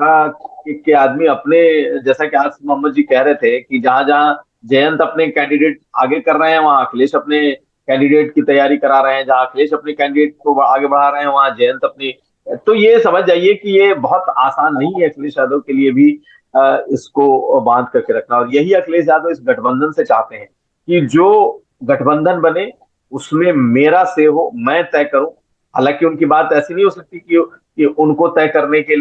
के आदमी अपने, जैसा कि आसिफ मोहम्मद जी कह रहे थे कि जहां जहां जयंत अपने कैंडिडेट आगे कर रहे हैं वहां अखिलेश अपने कैंडिडेट की तैयारी करा रहे हैं, जहां अखिलेश अपने कैंडिडेट को आगे बढ़ा रहे हैं वहां जयंत अपनी, तो ये समझ जाइए कि ये बहुत आसान नहीं है अखिलेश यादव के लिए भी इसको बांध करके रखना। और यही अखिलेश यादव इस गठबंधन से चाहते हैं कि जो गठबंधन बने उसमें मेरा से हो, मैं तय करूं। हालांकि उनकी बात ऐसी नहीं हो सकती कि उनको तय करने के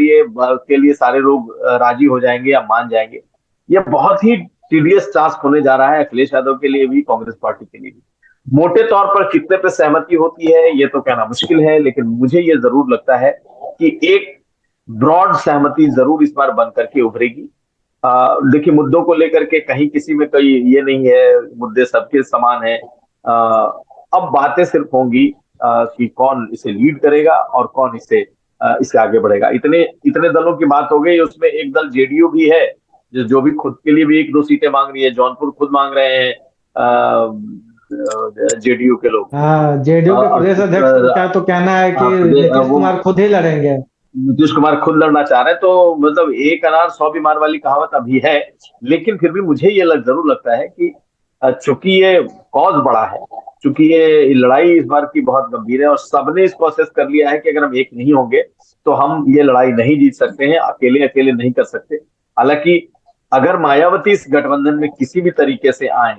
लिए सारे लोग राजी हो जाएंगे या मान जाएंगे। ये बहुत ही टीडियस टास्क होने जा रहा है अखिलेश यादव के लिए भी, कांग्रेस पार्टी के लिए भी। मोटे तौर पर कितने पे सहमति होती है ये तो कहना मुश्किल है, लेकिन मुझे ये जरूर लगता है कि एक ब्रॉड सहमति जरूर इस बार बन करके उभरेगी। देखिए, मुद्दों को लेकर के कहीं किसी में कोई ये नहीं है, मुद्दे सबके समान है। अब बातें सिर्फ होंगी कि कौन इसे लीड करेगा और कौन इससे आगे बढ़ेगा। इतने इतने दलों की बात हो गई, उसमें एक दल जेडीयू भी है जो भी खुद के लिए भी 1-2 सीटें मांग रही है। जौनपुर खुद मांग रहे हैं जेडीयू के लोग। हाँ, जेडीयू के प्रदेश अध्यक्ष का तो कहना है कि नीतीश कुमार खुद ही लड़ेंगे। नीतीश कुमार खुद लड़ना चाह रहे हैं, तो मतलब एक अनार 100 बीमार वाली कहावत अभी है। लेकिन फिर भी मुझे ये जरूर लगता है कि चूंकि ये कॉज बड़ा है, चूंकि ये लड़ाई इस बार की बहुत गंभीर है और सबने इसको असेस कर लिया है कि अगर हम एक नहीं होंगे तो हम ये लड़ाई नहीं जीत सकते हैं, अकेले अकेले नहीं कर सकते। हालांकि अगर मायावती इस गठबंधन में किसी भी तरीके से आए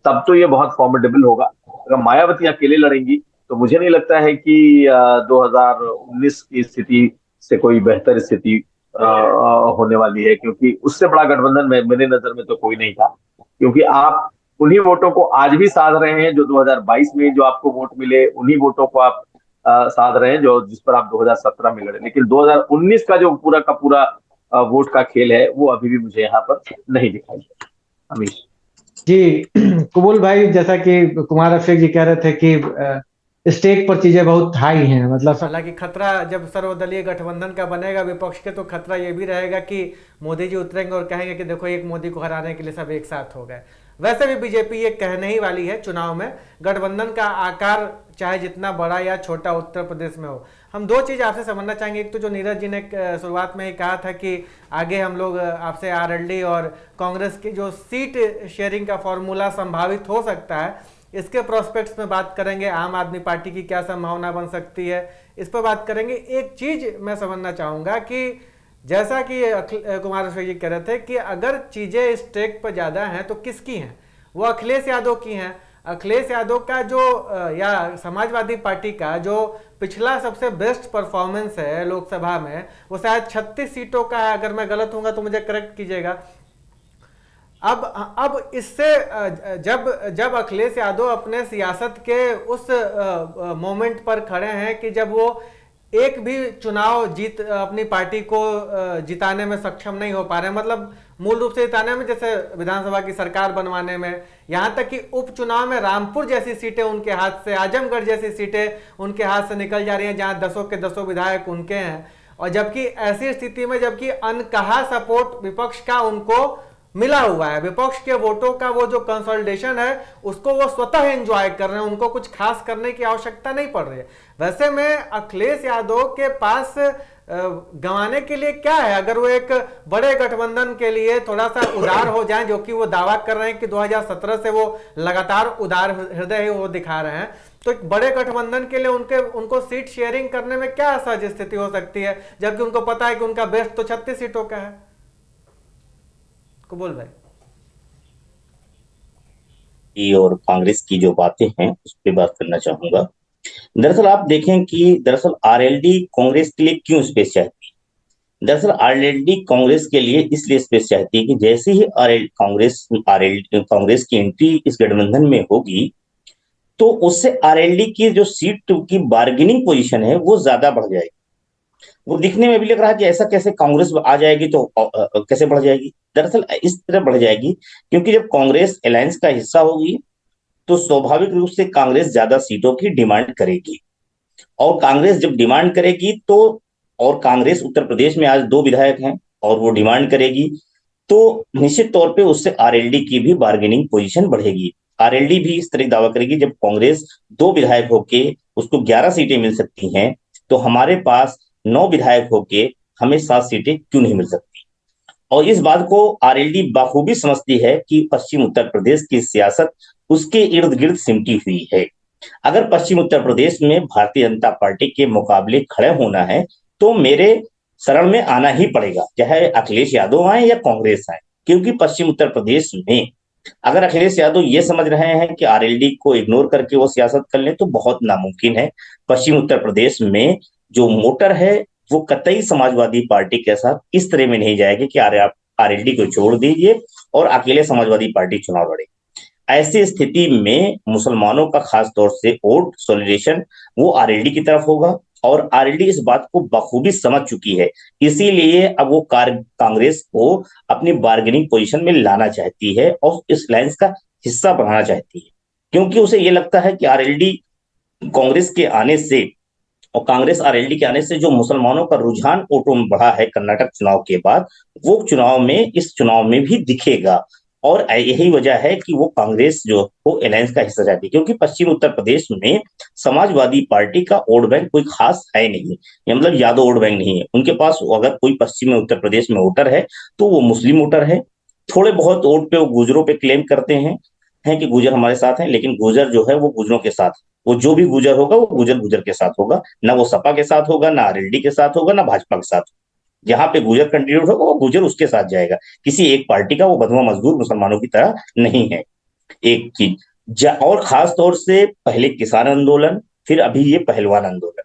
तब तो ये बहुत फॉर्मिडेबल होगा। अगर मायावती अकेले लड़ेंगी तो मुझे नहीं लगता है कि 2019 की स्थिति से कोई बेहतर स्थिति होने वाली है, क्योंकि उससे बड़ा गठबंधन मेरे नजर में तो कोई नहीं था। क्योंकि आप उन्हीं वोटों को आज भी साध रहे हैं जो 2022 में जो आपको वोट मिले, उन्हीं वोटों को आप साध रहे हैं जो जिस पर आप 2017 में लड़े। लेकिन 2019 का जो पूरा का पूरा वोट का खेल है वो अभी भी मुझे यहाँ पर नहीं दिखाई देता। अमीश जी, कबूल भाई, जैसा कि कुमार रफीक जी कह रहे थे कि स्टेक पर चीजें बहुत हाई हैं, मतलब हालांकि खतरा जब सर्वदलीय गठबंधन का बनेगा विपक्ष के, तो खतरा ये भी रहेगा कि मोदी जी उतरेंगे और कहेंगे कि देखो एक मोदी को हराने के लिए सब एक साथ हो गए। वैसे भी बीजेपी ये कहने ही वाली है चुनाव में, गठबंधन का आकार चाहे जितना बड़ा या छोटा उत्तर प्रदेश में हो। हम दो चीज आपसे समझना चाहेंगे। एक तो जो नीरज जी ने शुरुआत में ही कहा था कि आगे हम लोग आपसे आरएलडी और कांग्रेस की जो सीट शेयरिंग का फॉर्मूला संभावित हो सकता है, इसके प्रोस्पेक्ट्स में बात करेंगे। आम आदमी पार्टी की क्या संभावना बन सकती है, इस पर बात करेंगे। एक चीज मैं समझना चाहूंगा कि जैसा कि कुमार रफीक जी कह रहे थे कि अगर चीजें इस ट्रैक पर ज्यादा हैं तो किसकी हैं? वो अखिलेश यादव की हैं। अखिलेश यादव का जो या समाजवादी पार्टी का जो पिछला सबसे बेस्ट परफॉर्मेंस है लोकसभा में, वो शायद 36 सीटों का है। अगर मैं गलत हूंगा तो मुझे करेक्ट कीजिएगा। अब इससे जब अखिलेश यादव अपने सियासत के उस मोमेंट पर खड़े हैं कि जब वो एक भी चुनाव अपनी पार्टी को जिताने में सक्षम नहीं हो पा रहे हैं, मतलब मूल रूप से जिताने में, जैसे विधानसभा की सरकार बनवाने में, यहां तक कि उपचुनाव में रामपुर जैसी सीटें उनके हाथ से, आजमगढ़ जैसी सीटें उनके हाथ से निकल जा रही हैं जहां 10 के 10 विधायक उनके हैं। और जबकि ऐसी स्थिति में जबकि अनकहा सपोर्ट विपक्ष का उनको मिला हुआ है, विपक्ष के वोटों का वो जो कंसोलिडेशन है उसको वो स्वतः एंजॉय कर रहे हैं, उनको कुछ खास करने की आवश्यकता नहीं पड़ रही है। वैसे में अखिलेश यादव के पास गंवाने के लिए क्या है? अगर वो एक बड़े गठबंधन के लिए थोड़ा सा उदार हो जाए, जो कि वो दावा कर रहे हैं कि 2017 से वो लगातार उदार हृदय वो दिखा रहे हैं, तो एक बड़े गठबंधन के लिए उनको सीट शेयरिंग करने में क्या असहज स्थिति हो सकती है, जबकि उनको पता है कि उनका बेस्ट तो 36 सीटों का है? कबूल भाई। और कांग्रेस की जो बातें हैं उस पर बात करना चाहूंगा। दरअसल आप देखें कि दरअसल आरएलडी कांग्रेस के लिए क्यों स्पेस चाहती है। दरअसल आरएलडी कांग्रेस के लिए इसलिए स्पेस चाहती है कि जैसे ही कांग्रेस की एंट्री इस गठबंधन में होगी, तो उससे आरएलडी की जो सीट की बार्गेनिंग पोजीशन है वो ज्यादा बढ़ जाएगी। वो दिखने में भी लग रहा है कि ऐसा कैसे कांग्रेस आ जाएगी तो कैसे बढ़ जाएगी। दरअसल इस तरह बढ़ जाएगी क्योंकि जब कांग्रेस अलायंस का हिस्सा होगी तो स्वाभाविक रूप से कांग्रेस ज्यादा सीटों की डिमांड करेगी, और कांग्रेस जब डिमांड करेगी तो, और कांग्रेस उत्तर प्रदेश में आज 2 विधायक हैं और वो डिमांड करेगी, तो निश्चित तौर पे उससे आरएलडी की भी बार्गेनिंग पोजीशन बढ़ेगी। आरएलडी भी इस तरह दावा करेगी, जब कांग्रेस 2 विधायक होके उसको 11 सीटें मिल सकती हैं, तो हमारे पास 9 विधायक होके हमें 7 सीटें क्यों नहीं मिल सकती। और इस बात को आरएलडी बखूबी समझती है कि पश्चिम उत्तर प्रदेश की सियासत उसके इर्द गिर्द सिमटी हुई है। अगर पश्चिम उत्तर प्रदेश में भारतीय जनता पार्टी के मुकाबले खड़े होना है तो मेरे शरण में आना ही पड़ेगा, चाहे अखिलेश यादव आए या कांग्रेस आए, क्योंकि पश्चिम उत्तर प्रदेश में अगर अखिलेश यादव ये समझ रहे हैं कि आरएलडी को इग्नोर करके वो सियासत कर ले तो बहुत नामुमकिन है। पश्चिम उत्तर प्रदेश में जो वोटर है वो कतई समाजवादी पार्टी के साथ इस तरह में नहीं जाएगी कि आप आरएलडी को छोड़ दीजिए और अकेले समाजवादी पार्टी चुनाव लड़े। ऐसी स्थिति में मुसलमानों का खास तौर से वोट सॉलिडेशन वो आरएलडी की तरफ होगा, और आरएलडी इस बात को बखूबी समझ चुकी है। इसीलिए अब वो कांग्रेस को अपनी बार्गेनिंग पोजीशन में लाना चाहती है और इस लाइंस का हिस्सा बनाना चाहती है, क्योंकि उसे ये लगता है कि आरएलडी कांग्रेस के आने से और कांग्रेस आरएलडी के आने से जो मुसलमानों का रुझान वोटों में बढ़ा है कर्नाटक चुनाव के बाद, वो चुनाव में इस चुनाव में भी दिखेगा। और यही वजह है कि वो कांग्रेस जो वो अलायंस का हिस्सा चाहती है, क्योंकि पश्चिम उत्तर प्रदेश में समाजवादी पार्टी का वोट बैंक कोई खास है नहीं, मतलब यादव वोट बैंक नहीं है उनके पास। अगर कोई पश्चिम उत्तर प्रदेश में वोटर है तो वो मुस्लिम वोटर है। थोड़े बहुत वोट पे वो गुजरों पे क्लेम करते हैं कि गुजर हमारे साथ हैं, लेकिन गुजर जो है वो गुजरों के साथ, वो जो भी गुजर होगा वो गुजर के साथ होगा, ना वो सपा के साथ होगा, ना आरएलडी के साथ होगा, ना भाजपा के साथ। जहां पे गुजर कैंडिडेट होगा वो गुजर उसके साथ जाएगा, किसी एक पार्टी का वो बंधुआ मजदूर मुसलमानों की तरह नहीं है। एक चीज और खास तौर से पहले किसान आंदोलन, फिर अभी ये पहलवान आंदोलन,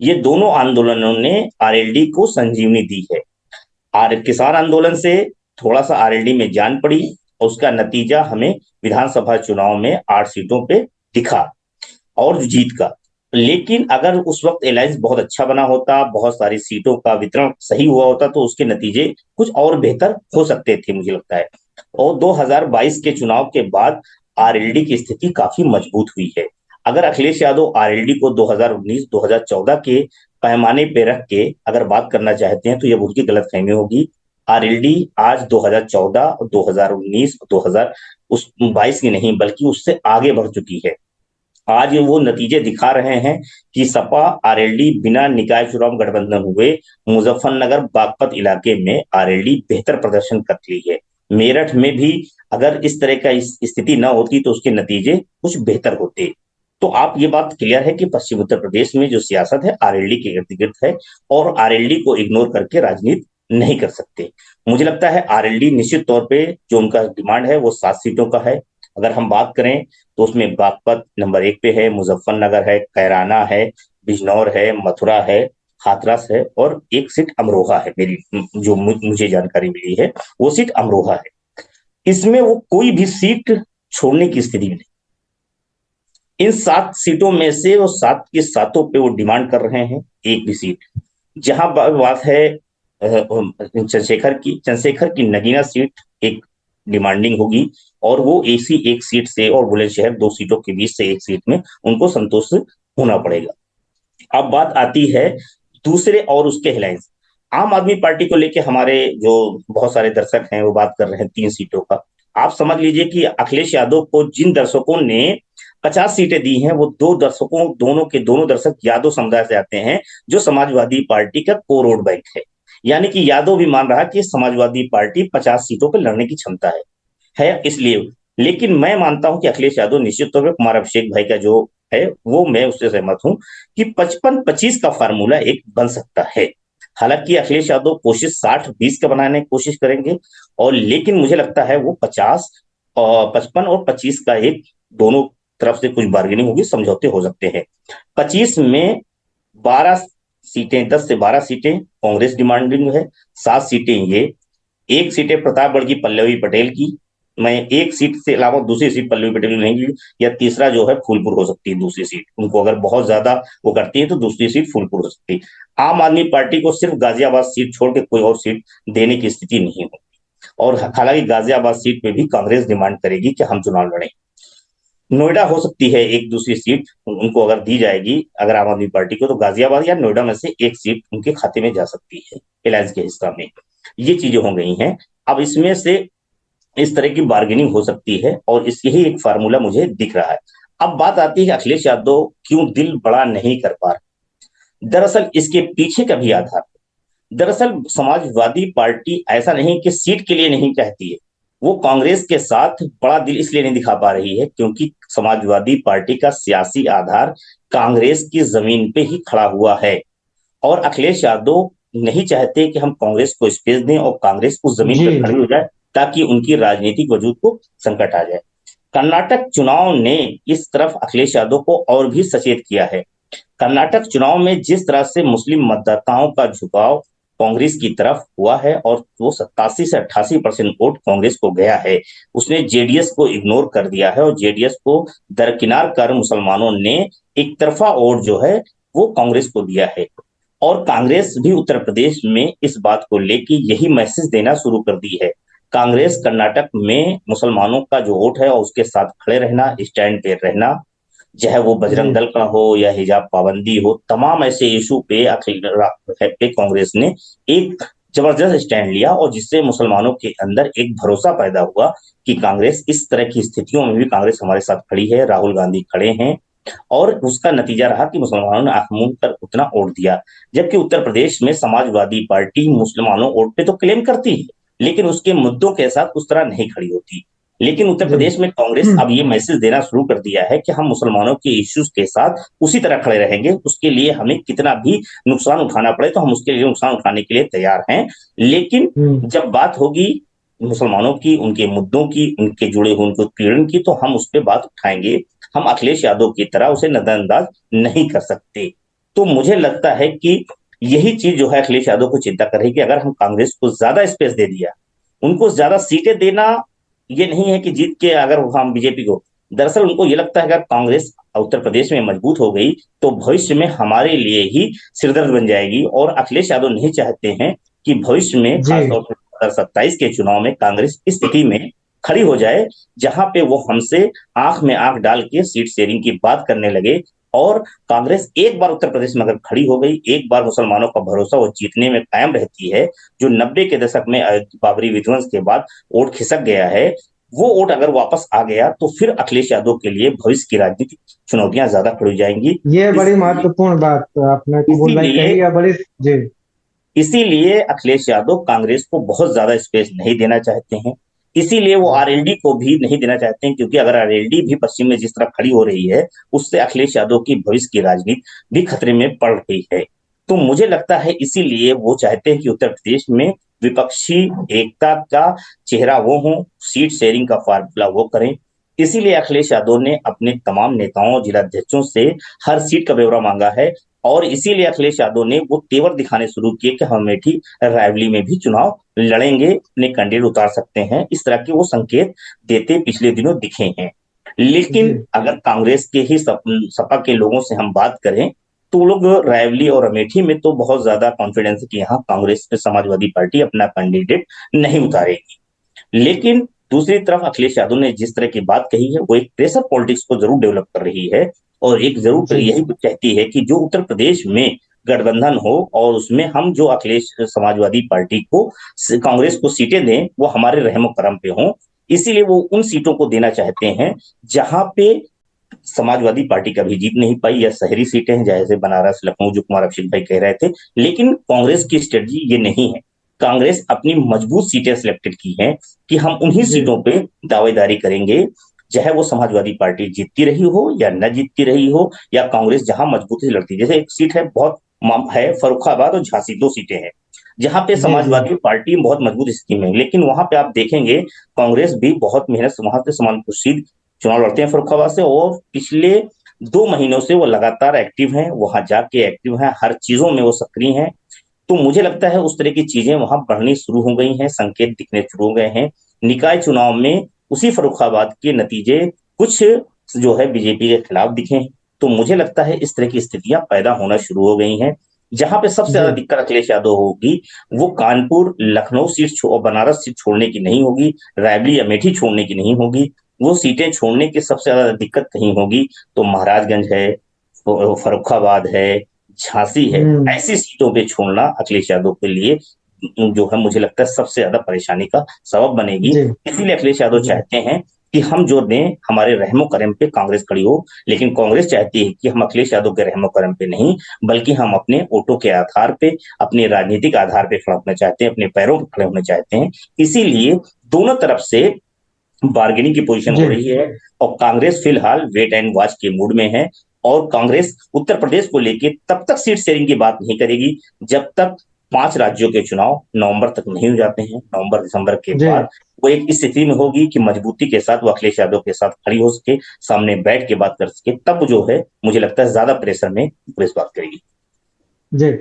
ये दोनों आंदोलनों ने आरएलडी को संजीवनी दी है। किसान आंदोलन से थोड़ा सा आरएलडी में जान पड़ी, उसका नतीजा हमें विधानसभा चुनाव में 8 सीटों पे दिखा और जीत का। लेकिन अगर उस वक्त अलायंस बहुत अच्छा बना होता, बहुत सारी सीटों का वितरण सही हुआ होता, तो उसके नतीजे कुछ और बेहतर हो सकते थे मुझे लगता है। और 2022 के चुनाव के बाद आरएलडी की स्थिति काफी मजबूत हुई है। अगर अखिलेश यादव आरएलडी को 2019-2014 के पैमाने पे रख के अगर बात करना चाहते हैं तो यह उनकी गलतफहमी होगी। आरएलडी आज 2014, 2019, 2022 की नहीं बल्कि उससे आगे बढ़ चुकी है। आज वो नतीजे दिखा रहे हैं कि सपा आरएलडी बिना निकाय चुनाव गठबंधन हुए मुजफ्फरनगर बागपत इलाके में आरएलडी बेहतर प्रदर्शन कर रही है। मेरठ में भी अगर इस तरह का स्थिति न होती तो उसके नतीजे कुछ बेहतर होते। तो आप ये बात क्लियर है कि पश्चिम उत्तर प्रदेश में जो सियासत है आरएलडी के इर्द गिर्द है और आरएलडी को इग्नोर करके राजनीति नहीं कर सकते। मुझे लगता है आरएलडी निश्चित तौर पे जो उनका डिमांड है वो 7 सीटों का है। अगर हम बात करें तो उसमें बागपत नंबर 1 पे है, मुजफ्फरनगर है, कैराना है, बिजनौर है, मथुरा है, हाथरस है और एक सीट अमरोहा है। मेरी जो मुझे जानकारी मिली है वो सीट अमरोहा है। इसमें वो कोई भी सीट छोड़ने की स्थिति में नहीं। इन 7 सीटों में से वो 7 के 7 पे वो डिमांड कर रहे हैं एक भी सीट। जहां बात है चंद्रशेखर की नगीना सीट एक डिमांडिंग होगी और वो ऐसी एक सीट से और बुलंदशहर 2 सीटों के बीच से एक सीट में उनको संतोष होना पड़ेगा। अब बात आती है दूसरे और उसके अलायंस। आम आदमी पार्टी को लेके हमारे जो बहुत सारे दर्शक हैं वो बात कर रहे हैं 3 सीटों का। आप समझ लीजिए कि अखिलेश यादव को जिन दर्शकों ने 50 सीटें दी हैं, वो दोनों के दोनों दर्शक यादव समुदाय से आते हैं, जो समाजवादी पार्टी का कोर वोट बैंक है। यानी कि यादव भी मान रहा कि समाजवादी पार्टी 50 सीटों पर लड़ने की क्षमता है इसलिए। लेकिन मैं मानता हूं कि अखिलेश यादव निश्चित तौर पर कुमार अभिषेक भाई का जो है वो मैं उससे सहमत हूं कि 55-25 का फार्मूला एक बन सकता है। हालांकि अखिलेश यादव कोशिश 60-20 का बनाने की कोशिश करेंगे, और लेकिन मुझे लगता है वो 50 और 55 और 25 का एक दोनों तरफ से कुछ बार्गेनिंग होगी, समझौते हो सकते हैं। 25 में 12 सीटें, 10 से 12 सीटें कांग्रेस डिमांडिंग है, 7 सीटें ये, एक सीटें प्रतापगढ़ की पल्लवी पटेल की, मैं एक सीट से अलावा दूसरी सीट पल्लवी पटेल की नहीं ली, या तीसरा जो है फूलपुर हो सकती है दूसरी सीट, उनको अगर बहुत ज्यादा वो करती है तो दूसरी सीट फूलपुर हो सकती है। आम आदमी पार्टी को सिर्फ गाजियाबाद सीट छोड़ के कोई और सीट देने की स्थिति नहीं होगी, और हालांकि गाजियाबाद सीट पे भी कांग्रेस डिमांड करेगी कि हम चुनाव लड़ें। नोएडा हो सकती है एक दूसरी सीट उनको अगर दी जाएगी अगर आम आदमी पार्टी को, तो गाजियाबाद या नोएडा में से एक सीट उनके खाते में जा सकती है अलायंस के हिस्सा में। ये चीजें हो गई हैं। अब इसमें से इस तरह की बार्गेनिंग हो सकती है, और यही एक फार्मूला मुझे दिख रहा है। अब बात आती है अखिलेश यादव क्यों दिल बड़ा नहीं कर पा रहे। दरअसल इसके पीछे का भी आधार, दरअसल समाजवादी पार्टी ऐसा नहीं कि सीट के लिए नहीं चाहती है, वो कांग्रेस के साथ बड़ा दिल इसलिए नहीं दिखा पा रही है क्योंकि समाजवादी पार्टी का सियासी आधार कांग्रेस की जमीन पे ही खड़ा हुआ है, और अखिलेश यादव नहीं चाहते कि हम कांग्रेस को स्पेस दें और कांग्रेस उस जमीन पर खड़ी हो जाए ताकि उनकी राजनीतिक वजूद को संकट आ जाए। कर्नाटक चुनाव ने इस तरफ अखिलेश यादव को और भी सचेत किया है। कर्नाटक चुनाव में जिस तरह से मुस्लिम मतदाताओं का झुकाव कांग्रेस की तरफ हुआ है, और वो 87 से 88% वोट कांग्रेस को गया है, उसने जेडीएस को इग्नोर कर दिया है, और जेडीएस को दरकिनार कर मुसलमानों ने एक तरफा वोट जो है वो कांग्रेस को दिया है। और कांग्रेस भी उत्तर प्रदेश में इस बात को लेकर यही मैसेज देना शुरू कर दी है। कांग्रेस कर्नाटक में मुसलमानों का जो वोट है और उसके साथ खड़े रहना, स्टैंड पे रहना, चाहे वो बजरंग दल का हो या हिजाब पाबंदी हो, तमाम ऐसे इशू पे कांग्रेस ने एक जबरदस्त स्टैंड लिया, और जिससे मुसलमानों के अंदर एक भरोसा पैदा हुआ कि कांग्रेस इस तरह की स्थितियों में भी कांग्रेस हमारे साथ खड़ी है, राहुल गांधी खड़े हैं, और उसका नतीजा रहा कि मुसलमानों ने आंख मूंद कर उतना वोट दिया। जबकि उत्तर प्रदेश में समाजवादी पार्टी मुसलमानों वोट पे तो क्लेम करती है, लेकिन उसके मुद्दों के साथ उस तरह नहीं खड़ी होती। लेकिन उत्तर प्रदेश में कांग्रेस अब ये मैसेज देना शुरू कर दिया है कि हम मुसलमानों के इश्यूज के साथ उसी तरह खड़े रहेंगे, उसके लिए हमें कितना भी नुकसान उठाना पड़े तो हम उसके लिए नुकसान उठाने के लिए तैयार हैं। लेकिन जब बात होगी मुसलमानों की, उनके मुद्दों की, उनके जुड़े हुए उनके उत्पीड़न की, तो हम उस पर बात उठाएंगे। हम अखिलेश यादव की तरह उसे नजरअंदाज नहीं कर सकते। तो मुझे लगता है कि यही चीज जो है अखिलेश यादव को चिंता कर रही है कि अगर हम कांग्रेस को ज्यादा स्पेस दे दिया, उनको ज्यादा सीटें देना, ये नहीं है कि जीत के अगर हम बीजेपी को, दरअसल उनको ये लगता है अगर कांग्रेस उत्तर प्रदेश में मजबूत हो गई तो भविष्य में हमारे लिए ही सिरदर्द बन जाएगी, और अखिलेश यादव नहीं चाहते हैं कि भविष्य में खासतौर पर 2027 के चुनाव में कांग्रेस इस स्थिति में खड़ी हो जाए जहां पे वो हमसे आंख में आंख डाल के सीट शेयरिंग की बात करने लगे। और कांग्रेस एक बार उत्तर प्रदेश में अगर खड़ी हो गई, एक बार मुसलमानों का भरोसा वो जीतने में कायम रहती है, जो 90 के दशक में बाबरी विध्वंस के बाद वोट खिसक गया है, वो वोट अगर वापस आ गया तो फिर अखिलेश यादव के लिए भविष्य की राजनीतिक चुनौतियां ज्यादा खड़ी हो जाएंगी। ये बड़ी महत्वपूर्ण बात आपने कबूल भाई कही है, बड़ी जी। इसीलिए अखिलेश यादव कांग्रेस को बहुत ज्यादा स्पेस नहीं देना चाहते हैं, इसीलिए वो आरएलडी को भी नहीं देना चाहते हैं, क्योंकि अगर आरएलडी भी पश्चिम में जिस तरह खड़ी हो रही है उससे अखिलेश यादव की भविष्य की राजनीति भी खतरे में पड़ रही है। तो मुझे लगता है इसीलिए वो चाहते हैं कि उत्तर प्रदेश में विपक्षी एकता का चेहरा वो हो, सीट शेयरिंग का फार्मूला वो करें। इसीलिए अखिलेश यादव ने अपने तमाम नेताओं, जिलाध्यक्षों से हर सीट का ब्यौरा मांगा है, और इसीलिए अखिलेश यादव ने वो तेवर दिखाने शुरू किए कि हम अमेठी रायबरेली में भी चुनाव लड़ेंगे, अपने कैंडिडेट उतार सकते हैं। इस तरह के वो संकेत देते पिछले दिनों दिखे हैं। लेकिन अगर कांग्रेस के ही सपा के लोगों से हम बात करें तो लोग रायबरेली और अमेठी में तो बहुत ज्यादा कॉन्फिडेंस है कि यहाँ कांग्रेस समाजवादी पार्टी अपना कैंडिडेट नहीं उतारेगी। लेकिन दूसरी तरफ अखिलेश यादव ने जिस तरह की बात कही है वो एक प्रेशर पॉलिटिक्स को जरूर डेवलप कर रही है, और एक जरूर यही चाहती है कि जो उत्तर प्रदेश में गठबंधन हो और उसमें हम जो अखिलेश समाजवादी पार्टी को, कांग्रेस को सीटें दें वो हमारे रहमो करम पे हों। इसीलिए वो उन सीटों को देना चाहते हैं जहां पे समाजवादी पार्टी कभी जीत नहीं पाई, या शहरी सीटें हैं जैसे बनारस, लखनऊ, जो कुमार अभिषेक भाई कह रहे थे। लेकिन कांग्रेस की स्ट्रेटजी ये नहीं है। कांग्रेस अपनी मजबूत सीटें सिलेक्टेड की हैं कि हम उन्हीं जी। सीटों पे दावेदारी करेंगे, चाहे वो समाजवादी पार्टी जीतती रही हो या न जीतती रही हो, या कांग्रेस जहां मजबूती से लड़ती है। जैसे एक सीट है बहुत है फर्रुखाबाद और झांसी, 2 सीटें हैं जहां पे जी। जी। समाजवादी पार्टी बहुत मजबूत स्थिति में है, लेकिन वहां पे आप देखेंगे कांग्रेस भी बहुत मेहनत से वहां से समाजपुर सीट चुनाव लड़ते हैं फर्रुखाबाद से, और पिछले 2 महीनों से वो लगातार एक्टिव हैं, वहां जाके एक्टिव हैं, हर चीजों में वो सक्रिय हैं। तो मुझे लगता है उस तरह की चीजें वहां बढ़नी शुरू हो गई हैं, संकेत दिखने शुरू हो गए हैं। निकाय चुनाव में उसी फर्रुखाबाद के नतीजे कुछ जो है बीजेपी के खिलाफ दिखे। तो मुझे लगता है इस तरह की स्थितियां पैदा होना शुरू हो गई हैं। जहां पे सबसे ज्यादा दिक्कत अखिलेश यादव होगी वो कानपुर, लखनऊ सीट और बनारस सीट छोड़ने की नहीं होगी, रायबरेली, अमेठी छोड़ने की नहीं होगी। वो सीटें छोड़ने की सबसे ज्यादा दिक्कत कहीं होगी तो महाराजगंज है, फर्रुखाबाद है, झांसी है। ऐसी सीटों पे छोड़ना अखिलेश यादव के लिए जो है मुझे लगता है सबसे ज्यादा परेशानी का सबब बनेगी। इसीलिए अखिलेश यादव चाहते हैं कि हम जो दें हमारे रहमो करम पे कांग्रेस खड़ी हो, लेकिन कांग्रेस चाहती है कि हम अखिलेश यादव के रहमो करम पे नहीं, बल्कि हम अपने वोटों के आधार पे, अपने राजनीतिक आधार पे खड़ा होना चाहते हैं, अपने पैरों पर खड़े होना चाहते हैं। इसीलिए दोनों तरफ से बार्गेनिंग की पोजीशन हो रही है, और कांग्रेस फिलहाल वेट एंड वॉच के मूड में है। और कांग्रेस उत्तर प्रदेश को लेके तब तक सीट शेयरिंग की बात नहीं करेगी जब तक 5 राज्यों के चुनाव नवंबर तक नहीं हो जाते हैं। नवंबर दिसंबर के बाद वो एक स्थिति में होगी कि मजबूती के साथ वो अखिलेश यादव के साथ खड़ी हो सके, सामने बैठ के बात कर सके, तब जो है मुझे लगता है ज्यादा प्रेशर में कांग्रेस बात करेगी। जी,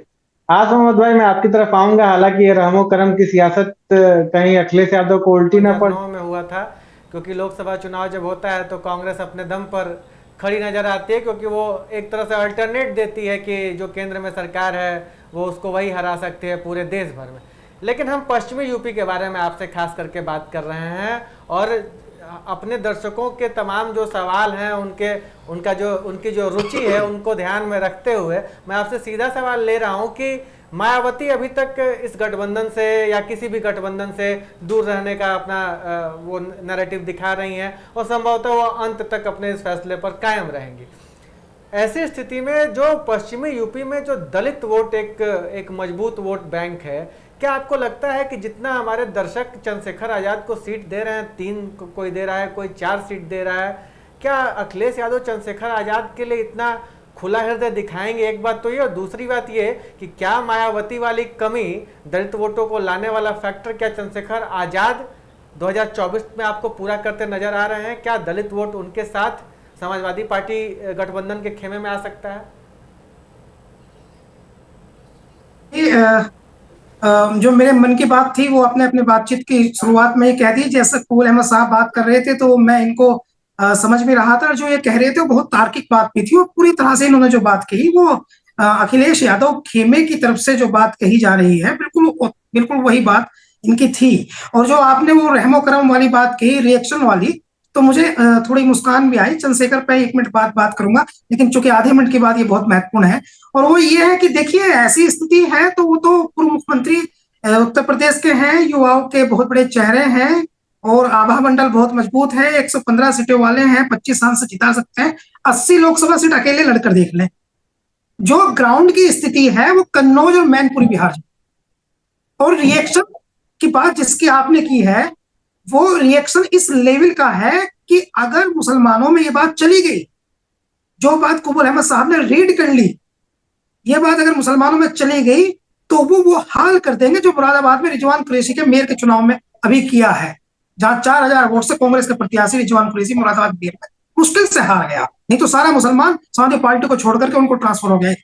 आज मोहम्मद भाई मैं आपकी तरफ आऊंगा। हालांकि ये रहमो करम की सियासत कहीं अखिलेश यादव को उल्टी ना पड़ में हुआ था, क्योंकि लोकसभा चुनाव जब होता है तो कांग्रेस अपने दम पर खड़ी नजर आती है, क्योंकि वो एक तरह से अल्टरनेट देती है कि जो केंद्र में सरकार है वो उसको वही हरा सकती है पूरे देश भर में। लेकिन हम पश्चिमी यूपी के बारे में आपसे खास करके बात कर रहे हैं, और अपने दर्शकों के तमाम जो सवाल हैं उनकी जो रुचि है उनको ध्यान में रखते हुए मैं आपसे सीधा सवाल ले रहा हूं कि मायावती अभी तक इस गठबंधन से या किसी भी गठबंधन से दूर रहने का अपना वो नैरेटिव दिखा रही हैं, और संभवतः वो अंत तक अपने इस फैसले पर कायम रहेंगी। ऐसी स्थिति में जो पश्चिमी यूपी में जो दलित वोट एक मजबूत वोट बैंक है, क्या आपको लगता है कि जितना हमारे दर्शक चंद्रशेखर आजाद को सीट दे रहे हैं, 3 कोई दे रहा है, कोई 4 सीट दे रहा है, क्या अखिलेश यादव चंद्रशेखर आजाद के लिए इतना खुला हृदय दिखाएंगे? एक बात तो ये, और दूसरी बात ये कि क्या मायावती वाली कमी, दलित वोटों को लाने वाला फैक्टर, क्या चंद्रशेखर आजाद 2024 में आपको पूरा करते नजर आ रहे हैं? क्या दलित वोट उनके साथ समाजवादी पार्टी गठबंधन के खेमे में आ सकता है? जो मेरे मन की बात थी वो आपने अपने बातचीत की शुरुआत में ही कह दी। जैसे कपूर अहमद साहब बात कर रहे थे तो मैं इनको समझ में रहा था, जो ये कह रहे थे वो बहुत तार्किक बात भी थी, और पूरी तरह से इन्होंने जो बात कही वो अखिलेश यादव खेमे की तरफ से जो बात कही जा रही है बिल्कुल वही बात इनकी थी। और जो आपने वो रहमो करम वाली बात कही, रिएक्शन वाली, तो मुझे थोड़ी मुस्कान भी आई। चंद्रशेखर पे 1 मिनट बात करूंगा, लेकिन चूंकि आधे मिनट की बात ये बहुत महत्वपूर्ण है, और वो ये है कि देखिए ऐसी स्थिति है तो वो तो पूर्व मुख्यमंत्री उत्तर प्रदेश के हैं, युवाओं के बहुत बड़े चेहरे हैं, और आभा मंडल बहुत मजबूत है, 115 सीटों वाले हैं, 25 सांसद जिता सकते हैं, 80 लोकसभा सीट अकेले लड़कर देख लें। जो ग्राउंड की स्थिति है वो कन्नौज और मैनपुरी बिहार, और रिएक्शन की बात जिसकी आपने की है वो रिएक्शन इस लेवल का है कि अगर मुसलमानों में ये बात चली गई, जो बात कपूर अहमद साहब ने रीड कर ली, ये बात अगर मुसलमानों में चली गई तो वो हाल कर देंगे जो मुरादाबाद में रिजवान कुरैशी के मेयर के चुनाव में अभी किया है, जहां 4000 वोट से कांग्रेस के प्रत्याशी रिजवान कुरैशी मुरादाबाद मेयर में मुश्किल से हार गया, नहीं तो सारा मुसलमान समाजवादी पार्टी को छोड़ करके उनको ट्रांसफर हो गया।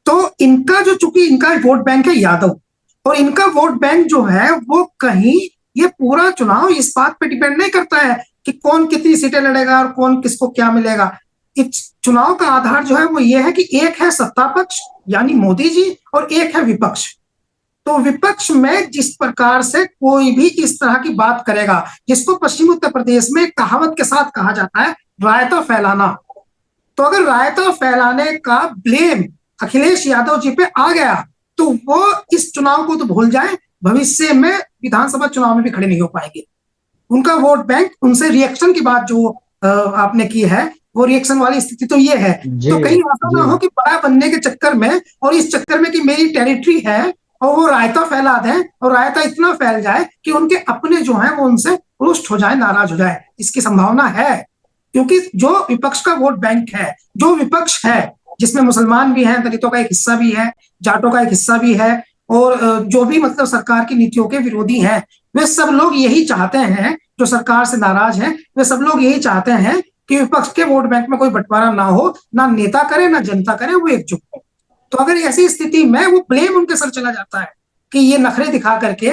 तो इनका जो, चूंकि इनका वोट बैंक है यादव, और इनका वोट बैंक जो है वो कहीं, ये पूरा चुनाव इस बात पे डिपेंड नहीं करता है कि कौन कितनी सीटें लड़ेगा और कौन किसको क्या मिलेगा। इस चुनाव का आधार जो है वो ये है कि एक है सत्ता पक्ष यानी मोदी जी, और एक है विपक्ष। तो विपक्ष में जिस प्रकार से कोई भी इस तरह की बात करेगा, जिसको पश्चिमी उत्तर प्रदेश में कहावत के साथ कहा जाता है रायता फैलाना, तो अगर रायता फैलाने का ब्लेम अखिलेश यादव जी पे आ गया तो वो इस चुनाव को तो भूल जाए, भविष्य में विधानसभा चुनाव में भी खड़े नहीं हो पाएंगे। उनका वोट बैंक, उनसे रिएक्शन की बात जो आपने की है, वो रिएक्शन वाली स्थिति तो ये है। तो कहीं ऐसा ना हो कि बड़ा बनने के चक्कर में और इस चक्कर में कि मेरी टेरिटरी है और वो रायता फैला दें और रायता इतना फैल जाए कि उनके अपने जो है वो उनसे रुष्ट हो जाए, नाराज हो जाए। इसकी संभावना है, क्योंकि जो विपक्ष का वोट बैंक है, जो विपक्ष है जिसमें मुसलमान भी हैं, दलितों का एक हिस्सा भी है, जाटों का एक हिस्सा भी है, और जो भी मतलब सरकार की नीतियों के विरोधी हैं, वे सब लोग यही चाहते हैं, जो सरकार से नाराज हैं वे सब लोग यही चाहते हैं कि विपक्ष के वोट बैंक में कोई बंटवारा ना हो, ना नेता करे ना जनता करे, वो एकजुट हो। तो अगर ऐसी स्थिति में वो ब्लेम उनके सर चला जाता है कि ये नखरे दिखा करके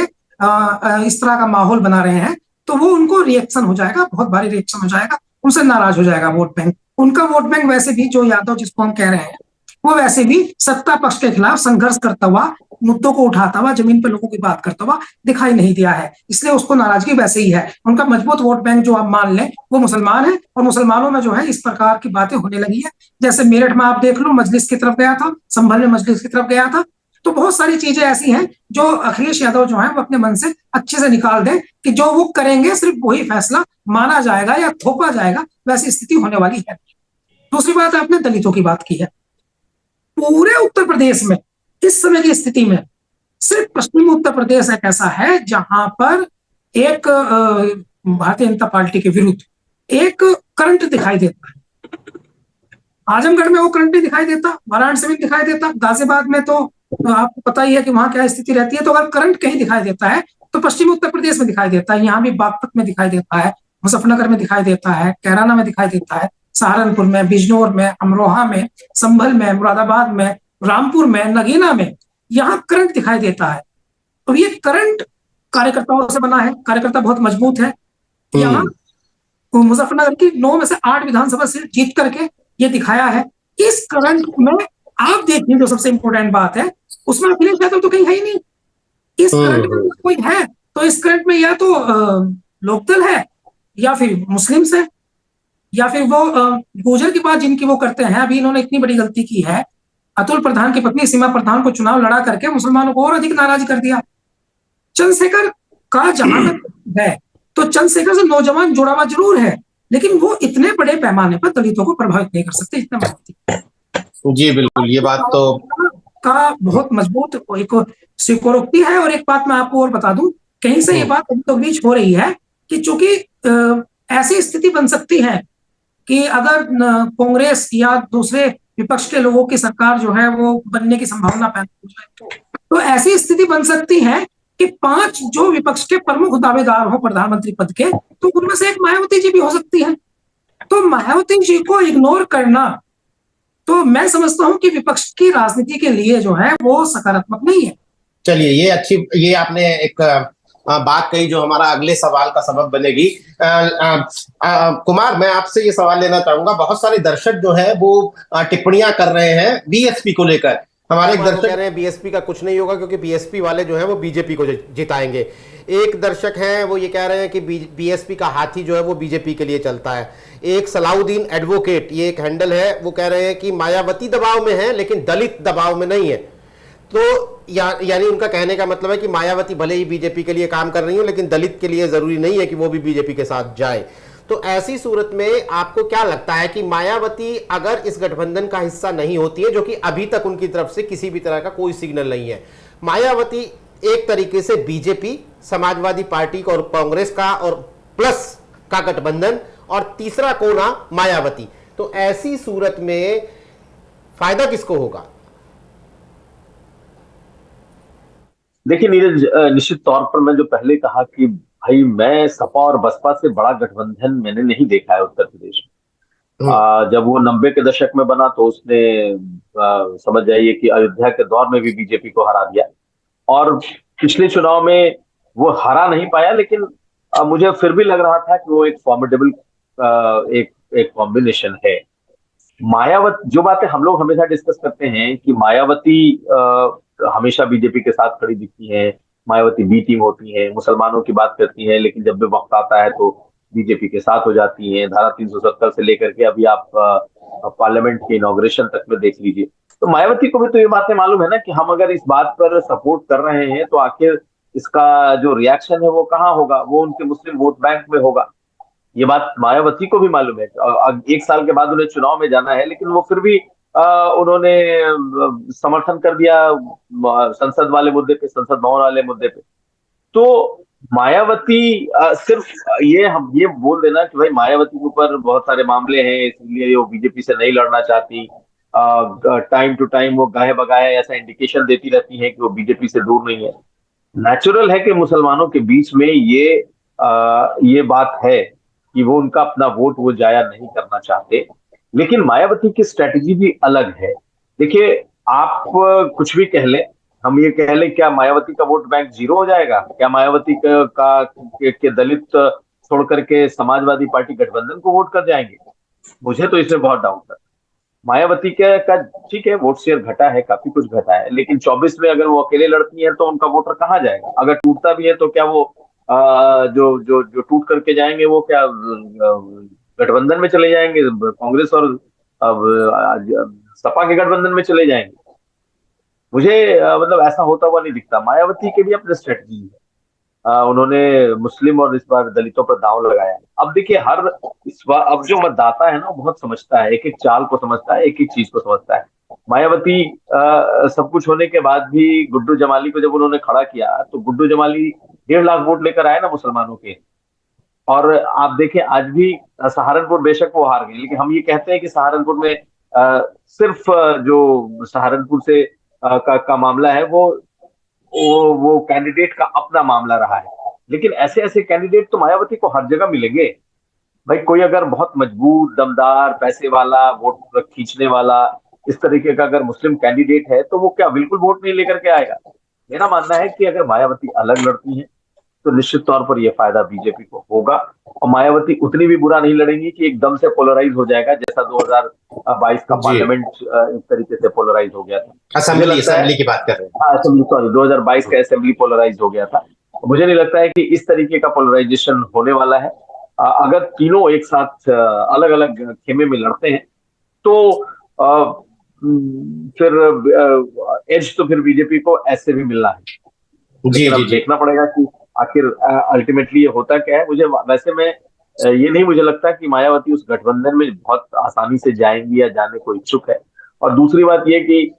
इस तरह का माहौल बना रहे हैं, तो वो उनको रिएक्शन हो जाएगा, बहुत भारी रिएक्शन हो जाएगा, उनसे नाराज हो जाएगा वोट बैंक। उनका वोट बैंक वैसे भी, जो यादव जिसको हम कह रहे हैं, वो वैसे भी सत्ता पक्ष के खिलाफ संघर्ष करता हुआ, मुद्दों को उठाता हुआ, जमीन पर लोगों की बात करता हुआ दिखाई नहीं दिया है, इसलिए उसको नाराजगी वैसे ही है। उनका मजबूत वोट बैंक जो आप मान लें वो मुसलमान है, और मुसलमानों में जो है इस प्रकार की बातें होने लगी है। जैसे मेरठ में आप देख लो, मजलिस की तरफ गया था, संभल में मजलिस की तरफ गया था, तो बहुत सारी चीजें ऐसी हैं जो अखिलेश यादव जो है वो अपने मन से अच्छे से निकाल दें कि जो वो करेंगे सिर्फ वही फैसला माना जाएगा या थोपा जाएगा, वैसी स्थिति होने वाली है। दूसरी बात, आपने दलितों की बात की है। पूरे उत्तर प्रदेश में इस समय की स्थिति में सिर्फ पश्चिमी उत्तर प्रदेश एक ऐसा है जहां पर एक भारतीय जनता पार्टी के विरुद्ध एक करंट दिखाई देता है। आजमगढ़ में वो करंट नहीं दिखाई देता, वाराणसी में दिखाई देता, गाजियाबाद में तो आपको पता ही है कि वहां क्या स्थिति रहती है। तो अगर करंट कहीं दिखाई देता है तो पश्चिमी उत्तर प्रदेश में दिखाई देता है। यहाँ भी बागपत में दिखाई देता है, मुजफ्फरनगर में दिखाई देता है, कैराना में दिखाई देता है, सहारनपुर में, बिजनौर में, अमरोहा में, संभल में, मुरादाबाद में, रामपुर में, नगीना में, यहाँ करंट दिखाई देता है। तो ये करंट कार्यकर्ताओं से बना है, कार्यकर्ता बहुत मजबूत है। यहाँ मुजफ्फरनगर की 9 में से 8 विधानसभा सीट जीत करके ये दिखाया है। इस करंट में आप देखिए, जो सबसे इंपॉर्टेंट बात है, उसमें अखिलेश यादव तो कहीं है ही नहीं। इस करंट में कोई है तो इस करंट में या तो लोकदल है, या फिर मुस्लिम्स है, या फिर वो गुर्जर की बात जिनकी वो करते हैं। अभी इन्होंने इतनी बड़ी गलती की है, अतुल प्रधान की पत्नी सीमा प्रधान को चुनाव लड़ा करके मुसलमानों को और अधिक नाराज कर दिया। चंद्रशेखर का जहां तक है तो चंद्रशेखर से नौजवान जुड़ा हुआ जरूर है, लेकिन वो इतने बड़े पैमाने पर दलितों को प्रभावित नहीं कर सकते जितना मजबूत। जी बिल्कुल, ये बात तो का बहुत मजबूत एक स्वीकारोक्ति है। और एक बात मैं आपको और बता दूं, कहीं से ये बात अभी तो बीच हो रही है कि चूंकि ऐसी स्थिति बन सकती है कि अगर कांग्रेस या दूसरे विपक्ष के लोगों की सरकार जो है वो बनने की संभावना पैदा हो जाए, तो ऐसी स्थिति बन सकती है कि 5 जो विपक्ष के प्रमुख दावेदार हो प्रधानमंत्री पद के, तो उनमें से एक मायावती जी भी हो सकती है। तो मायावती जी को इग्नोर करना, तो मैं समझता हूं कि विपक्ष की राजनीति के लिए जो है वो सकारात्मक नहीं है। चलिए, ये आपने एक बात कही जो हमारा अगले सवाल का सबब बनेगी। कुमार, मैं आपसे ये सवाल लेना चाहूंगा। बहुत सारे दर्शक जो है वो टिप्पणियां कर रहे हैं बीएसपी को लेकर। हमारे एक दर्शक कह रहे हैं बीएसपी का कुछ नहीं होगा क्योंकि बीएसपी वाले जो है वो बीजेपी को जिताएंगे। एक दर्शक हैं वो ये कह रहे हैं कि बीएसपी का हाथी जो है वो बीजेपी के लिए चलता है। एक सलाउद्दीन एडवोकेट, ये एक हैंडल है, वो कह रहे हैं कि मायावती दबाव में है लेकिन दलित दबाव में नहीं है। तो यानी उनका कहने का मतलब है कि मायावती भले ही बीजेपी के लिए काम कर रही हो लेकिन दलित के लिए जरूरी नहीं है कि वो भी बीजेपी के साथ जाए। तो ऐसी सूरत में आपको क्या लगता है कि मायावती अगर इस गठबंधन का हिस्सा नहीं होती है, जो कि अभी तक उनकी तरफ से किसी भी तरह का कोई सिग्नल नहीं है, मायावती एक तरीके से बीजेपी, समाजवादी पार्टी और कांग्रेस का और प्लस का गठबंधन, और तीसरा कोना मायावती, तो ऐसी सूरत में फायदा किसको होगा? देखिए नीरज, निश्चित तौर पर मैं जो पहले कहा कि भाई मैं सपा और बसपा से बड़ा गठबंधन मैंने नहीं देखा है उत्तर प्रदेश में। जब वो 90 के दशक में बना तो उसने समझ जाइए कि अयोध्या के दौर में भी बीजेपी को हरा दिया, और पिछले चुनाव में वो हरा नहीं पाया, लेकिन मुझे फिर भी लग रहा था कि वो एक फॉर्मिडेबल एक कॉम्बिनेशन है। मायावती, जो बातें हम लोग हमेशा डिस्कस करते हैं कि मायावती हमेशा बीजेपी के साथ खड़ी दिखती है, मायावती बी टीम होती है, मुसलमानों की बात करती है, लेकिन जब भी वक्त आता है तो बीजेपी के साथ हो जाती है। धारा 370 से लेकर के अभी आप पार्लियामेंट के इनॉग्रेशन तक में देख लीजिए। तो मायावती को भी तो ये बातें मालूम है ना कि हम अगर इस बात पर सपोर्ट कर रहे हैं तो आखिर इसका जो रिएक्शन है वो कहाँ होगा, वो उनके मुस्लिम वोट बैंक में होगा। ये बात मायावती को भी मालूम है। एक साल के बाद उन्हें चुनाव में जाना है, लेकिन वो फिर भी उन्होंने समर्थन कर दिया संसद वाले मुद्दे पे, संसद भवन वाले मुद्दे पे। तो मायावती सिर्फ हम ये बोल देना कि भाई मायावती के ऊपर बहुत सारे मामले हैं इसलिए वो बीजेपी से नहीं लड़ना चाहती, टाइम टू टाइम वो गाहे बगाहे ऐसा इंडिकेशन देती रहती है कि वो बीजेपी से दूर नहीं है। नेचुरल है कि मुसलमानों के बीच में ये बात है कि वो उनका अपना वोट वो जाया नहीं करना चाहते। लेकिन मायावती की स्ट्रेटेजी भी अलग है। देखिए, आप कुछ भी कह लें, हम ये कह लें, क्या मायावती का वोट बैंक जीरो हो जाएगा? क्या मायावती के दलित छोड़ करके समाजवादी पार्टी गठबंधन को वोट कर जाएंगे? मुझे तो इसमें बहुत डाउट है। मायावती का ठीक है, वोट शेयर घटा है, काफी कुछ घटा है, लेकिन 24 में अगर वो अकेले लड़ती है तो उनका वोटर कहाँ जाएगा? अगर टूटता भी है तो क्या वो जो जो जो टूट करके जाएंगे वो क्या गठबंधन में चले जाएंगे, कांग्रेस और सपा के गठबंधन में चले जाएंगे? मुझे मतलब ऐसा होता हुआ नहीं दिखता। मायावती के भी अपने स्ट्रेटजी है। उन्होंने मुस्लिम और इस बार दलितों पर दांव लगाया है। अब देखिए, इस बार अब जो मतदाता है ना, वो बहुत समझता है, एक एक चाल को समझता है, एक एक चीज को समझता है। मायावती सब कुछ होने के बाद भी गुड्डू जमाली को जब उन्होंने खड़ा किया तो गुड्डू जमाली 1.5 लाख वोट लेकर आए ना मुसलमानों के। और आप देखें, आज भी सहारनपुर बेशक वो हार गए, लेकिन हम ये कहते हैं कि सहारनपुर में सिर्फ जो सहारनपुर से का मामला है वो कैंडिडेट का अपना मामला रहा है। लेकिन ऐसे ऐसे कैंडिडेट तो मायावती को हर जगह मिलेंगे। भाई, कोई अगर बहुत मजबूत, दमदार, पैसे वाला, वोट खींचने वाला, इस तरीके का अगर मुस्लिम कैंडिडेट है तो वो क्या बिल्कुल वोट नहीं लेकर के आएगा? मेरा मानना है कि अगर मायावती अलग लड़ती है तो निश्चित तौर पर यह फायदा बीजेपी को होगा। और मायावती उतनी भी बुरा नहीं लड़ेंगी कि एकदम से पोलराइज हो जाएगा, जैसा 2022 का पार्लियामेंट एक तरीके से पोलराइज हो गया था। असेंबली की बात कर रहे हैं। हाँ, असेंबली, सॉरी, 2022 का असेंबली पोलराइज हो गया था। मुझे नहीं लगता है कि इस तरीके का पोलराइजेशन होने वाला है। अगर तीनों एक साथ अलग अलग खेमे में लड़ते हैं तो फिर एज तो फिर बीजेपी को ऐसे भी मिलना है। लेकिन अब देखना पड़ेगा कि आखिर अल्टीमेटली ये होता क्या है। मुझे लगता कि मायावती उस गठबंधन में बहुत आसानी से जाएंगी या जाने को इच्छुक है। और दूसरी बात ये कि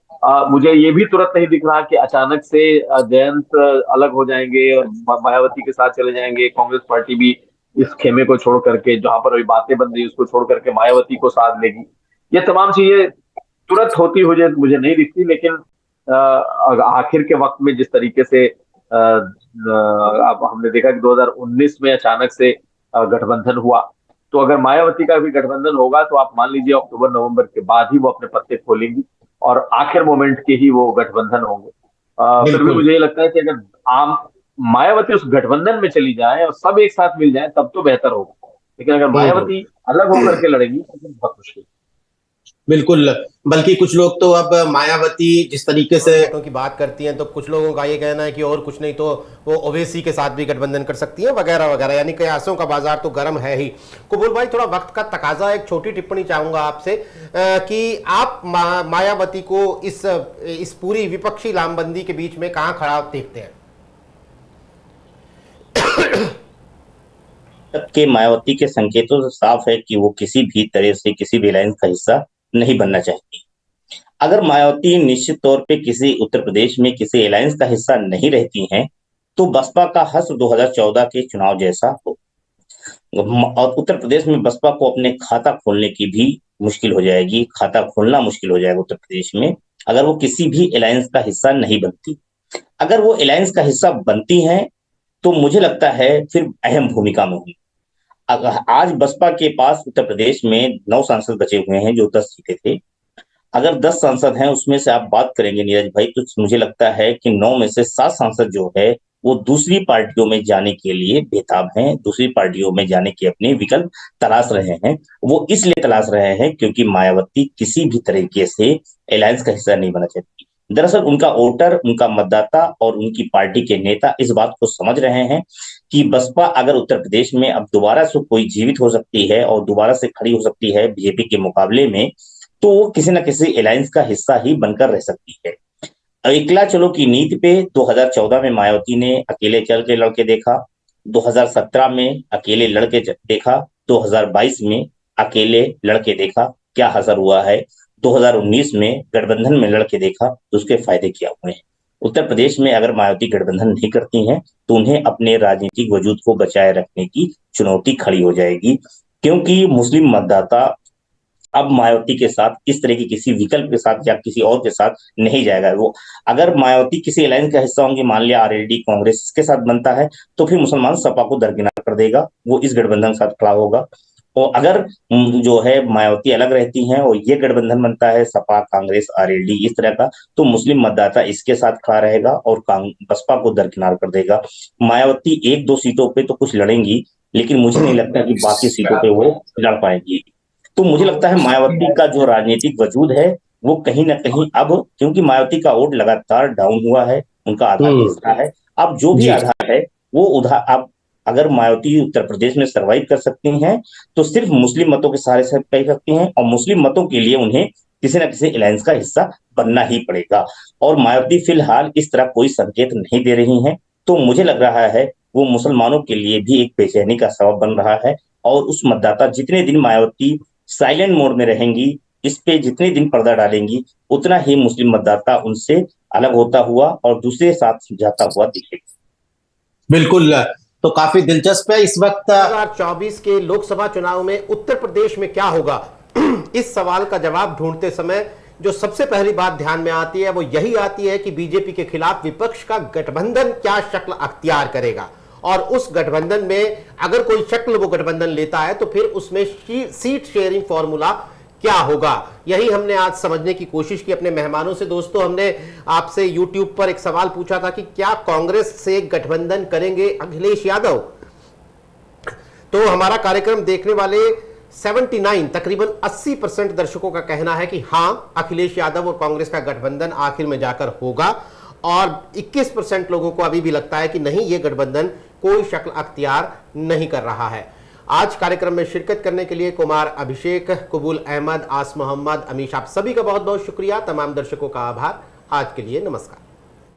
मुझे ये भी तुरंत नहीं दिख रहा कि अचानक से जयंत अलग हो जाएंगे और मायावती के साथ चले जाएंगे। कांग्रेस पार्टी भी इस खेमे को छोड़ करके, जहां पर अभी बातें बन रही उसको छोड़ करके मायावती को साथ लेगी। ये तमाम चीजें तुरंत होती हुई मुझे नहीं दिखती। लेकिन आखिर के वक्त में जिस तरीके से अब हमने देखा कि 2019 में अचानक से गठबंधन हुआ, तो अगर मायावती का भी गठबंधन होगा तो आप मान लीजिए अक्टूबर नवंबर के बाद ही वो अपने पत्ते खोलेंगी और आखिर मोमेंट के ही वो गठबंधन होंगे। फिर भी मुझे ये लगता है कि अगर मायावती उस गठबंधन में चली जाए और सब एक साथ मिल जाए तब तो बेहतर होगा। लेकिन अगर मायावती अलग होकर के लड़ेगी तो फिर बहुत मुश्किल। बिल्कुल, बल्कि कुछ लोग तो अब मायावती जिस तरीके से वोटों की बात करती हैं तो कुछ लोगों का ये कहना है कि और कुछ नहीं तो वो ओवैसी के साथ भी गठबंधन कर सकती हैं वगैरह वगैरह, यानी कयासों का बाजार तो गर्म है ही। कबूल भाई, थोड़ा वक्त का तकाजा, एक छोटी टिप्पणी चाहूंगा आपसे कि आप मायावती को इस पूरी विपक्षी लामबंदी के बीच में कहां खड़ा देखते हैं? के मायावती के संकेतों से साफ है कि वो किसी भी तरह से किसी भी अलायंस का हिस्सा नहीं बनना चाहती। अगर मायावती निश्चित तौर पे किसी उत्तर प्रदेश में किसी अलायंस का हिस्सा नहीं रहती हैं तो बसपा का हश्र 2014 के चुनाव जैसा हो, और उत्तर प्रदेश में बसपा को अपने खाता खोलने की भी मुश्किल हो जाएगी, खाता खोलना मुश्किल हो जाएगा उत्तर प्रदेश में अगर वो किसी भी अलायंस का हिस्सा नहीं बनती। अगर वो अलायंस का हिस्सा बनती हैं तो मुझे लगता है फिर अहम भूमिका में होंगी। आज बसपा के पास उत्तर प्रदेश में 9 सांसद बचे हुए हैं जो 10 जीते थे। अगर 10 सांसद हैं उसमें से आप बात करेंगे नीरज भाई, तो मुझे लगता है कि 9 में से 7 सांसद जो है वो दूसरी पार्टियों में जाने के लिए बेताब हैं, दूसरी पार्टियों में जाने के अपने विकल्प तलाश रहे हैं। वो इसलिए तलाश रहे हैं क्योंकि मायावती किसी भी तरीके से अलायंस का हिस्सा नहीं बनना चाहती। दरअसल उनका वोटर, उनका मतदाता और उनकी पार्टी के नेता इस बात को समझ रहे हैं कि बसपा अगर उत्तर प्रदेश में अब दोबारा से कोई जीवित हो सकती है और दोबारा से खड़ी हो सकती है बीजेपी के मुकाबले में, तो वो किसी न किसी अलायंस का हिस्सा ही बनकर रह सकती है। अकेला चलो की नीति पे 2014 में मायावती ने अकेले चल के लड़के देखा, 2017 में अकेले लड़के देखा, 2022 में अकेले लड़के देखा क्या असर हुआ है, 2019 में गठबंधन में लड़के देखा तो उसके फायदे क्या हुए हैं। उत्तर प्रदेश में अगर मायावती गठबंधन नहीं करती हैं तो उन्हें अपने राजनीतिक वजूद को बचाए रखने की चुनौती खड़ी हो जाएगी, क्योंकि मुस्लिम मतदाता अब मायावती के साथ इस तरह की किसी विकल्प के साथ या किसी और के साथ नहीं जाएगा। वो अगर मायावती किसी अलायंस का हिस्सा होंगे, मान लिया आरएलडी कांग्रेस के साथ बनता है, तो फिर मुसलमान सपा को दरकिनार कर देगा, वो इस गठबंधन के साथ खड़ा होगा। और अगर जो है मायावती अलग रहती हैं और ये गठबंधन बनता है सपा कांग्रेस आरएलडी इस तरह का, तो मुस्लिम मतदाता इसके साथ खड़ा रहेगा और बसपा को दरकिनार कर देगा। मायावती 1-2 सीटों पे तो कुछ लड़ेंगी, लेकिन मुझे नहीं लगता कि बाकी सीटों पे वो लड़ पाएंगी। तो मुझे लगता है मायावती का जो राजनीतिक वजूद है वो कहीं ना कहीं अब, क्योंकि मायावती का वोट लगातार डाउन हुआ है, उनका आधार तीसरा है, अब जो भी आधार है वो उधार, अब अगर मायावती उत्तर प्रदेश में सर्वाइव कर सकती हैं तो सिर्फ मुस्लिम मतों के सहारे से कर सकती हैं, और मुस्लिम मतों के लिए उन्हें किसी न किसी अलायंस का हिस्सा बनना ही पड़ेगा। और मायावती फिलहाल इस तरह कोई संकेत नहीं दे रही हैं, तो मुझे लग रहा है वो मुसलमानों के लिए भी एक बेचैनी का सबब बन रहा है। और उस मतदाता जितने दिन मायावती साइलेंट मोड में रहेंगी, इस पे जितने दिन पर्दा डालेंगी, उतना ही मुस्लिम मतदाता उनसे अलग होता हुआ और दूसरे साथ जाता हुआ दिखेगा। बिल्कुल, तो काफी दिलचस्प है इस वक्त 2024 के लोकसभा चुनाव में उत्तर प्रदेश में क्या होगा। इस सवाल का जवाब ढूंढते समय जो सबसे पहली बात ध्यान में आती है वो यही आती है कि बीजेपी के खिलाफ विपक्ष का गठबंधन क्या शक्ल अख्तियार करेगा, और उस गठबंधन में अगर कोई शक्ल वो गठबंधन लेता है तो फिर उसमें सीट शेयरिंग फॉर्मूला क्या होगा। यही हमने आज समझने की कोशिश की अपने मेहमानों से। दोस्तों, हमने आपसे YouTube पर एक सवाल पूछा था कि क्या कांग्रेस से गठबंधन करेंगे अखिलेश यादव। तो हमारा कार्यक्रम देखने वाले 79 तकरीबन 80% दर्शकों का कहना है कि हां, अखिलेश यादव और कांग्रेस का गठबंधन आखिर में जाकर होगा, और 21% लोगों को अभी भी लगता है कि नहीं, ये गठबंधन कोई शक्ल अख्तियार नहीं कर रहा है। आज कार्यक्रम में शिरकत करने के लिए कुमार अभिषेक, कबूल अहमद, आस मोहम्मद, अमीश, आप सभी का बहुत बहुत शुक्रिया। तमाम दर्शकों का आभार। आज के लिए नमस्कार।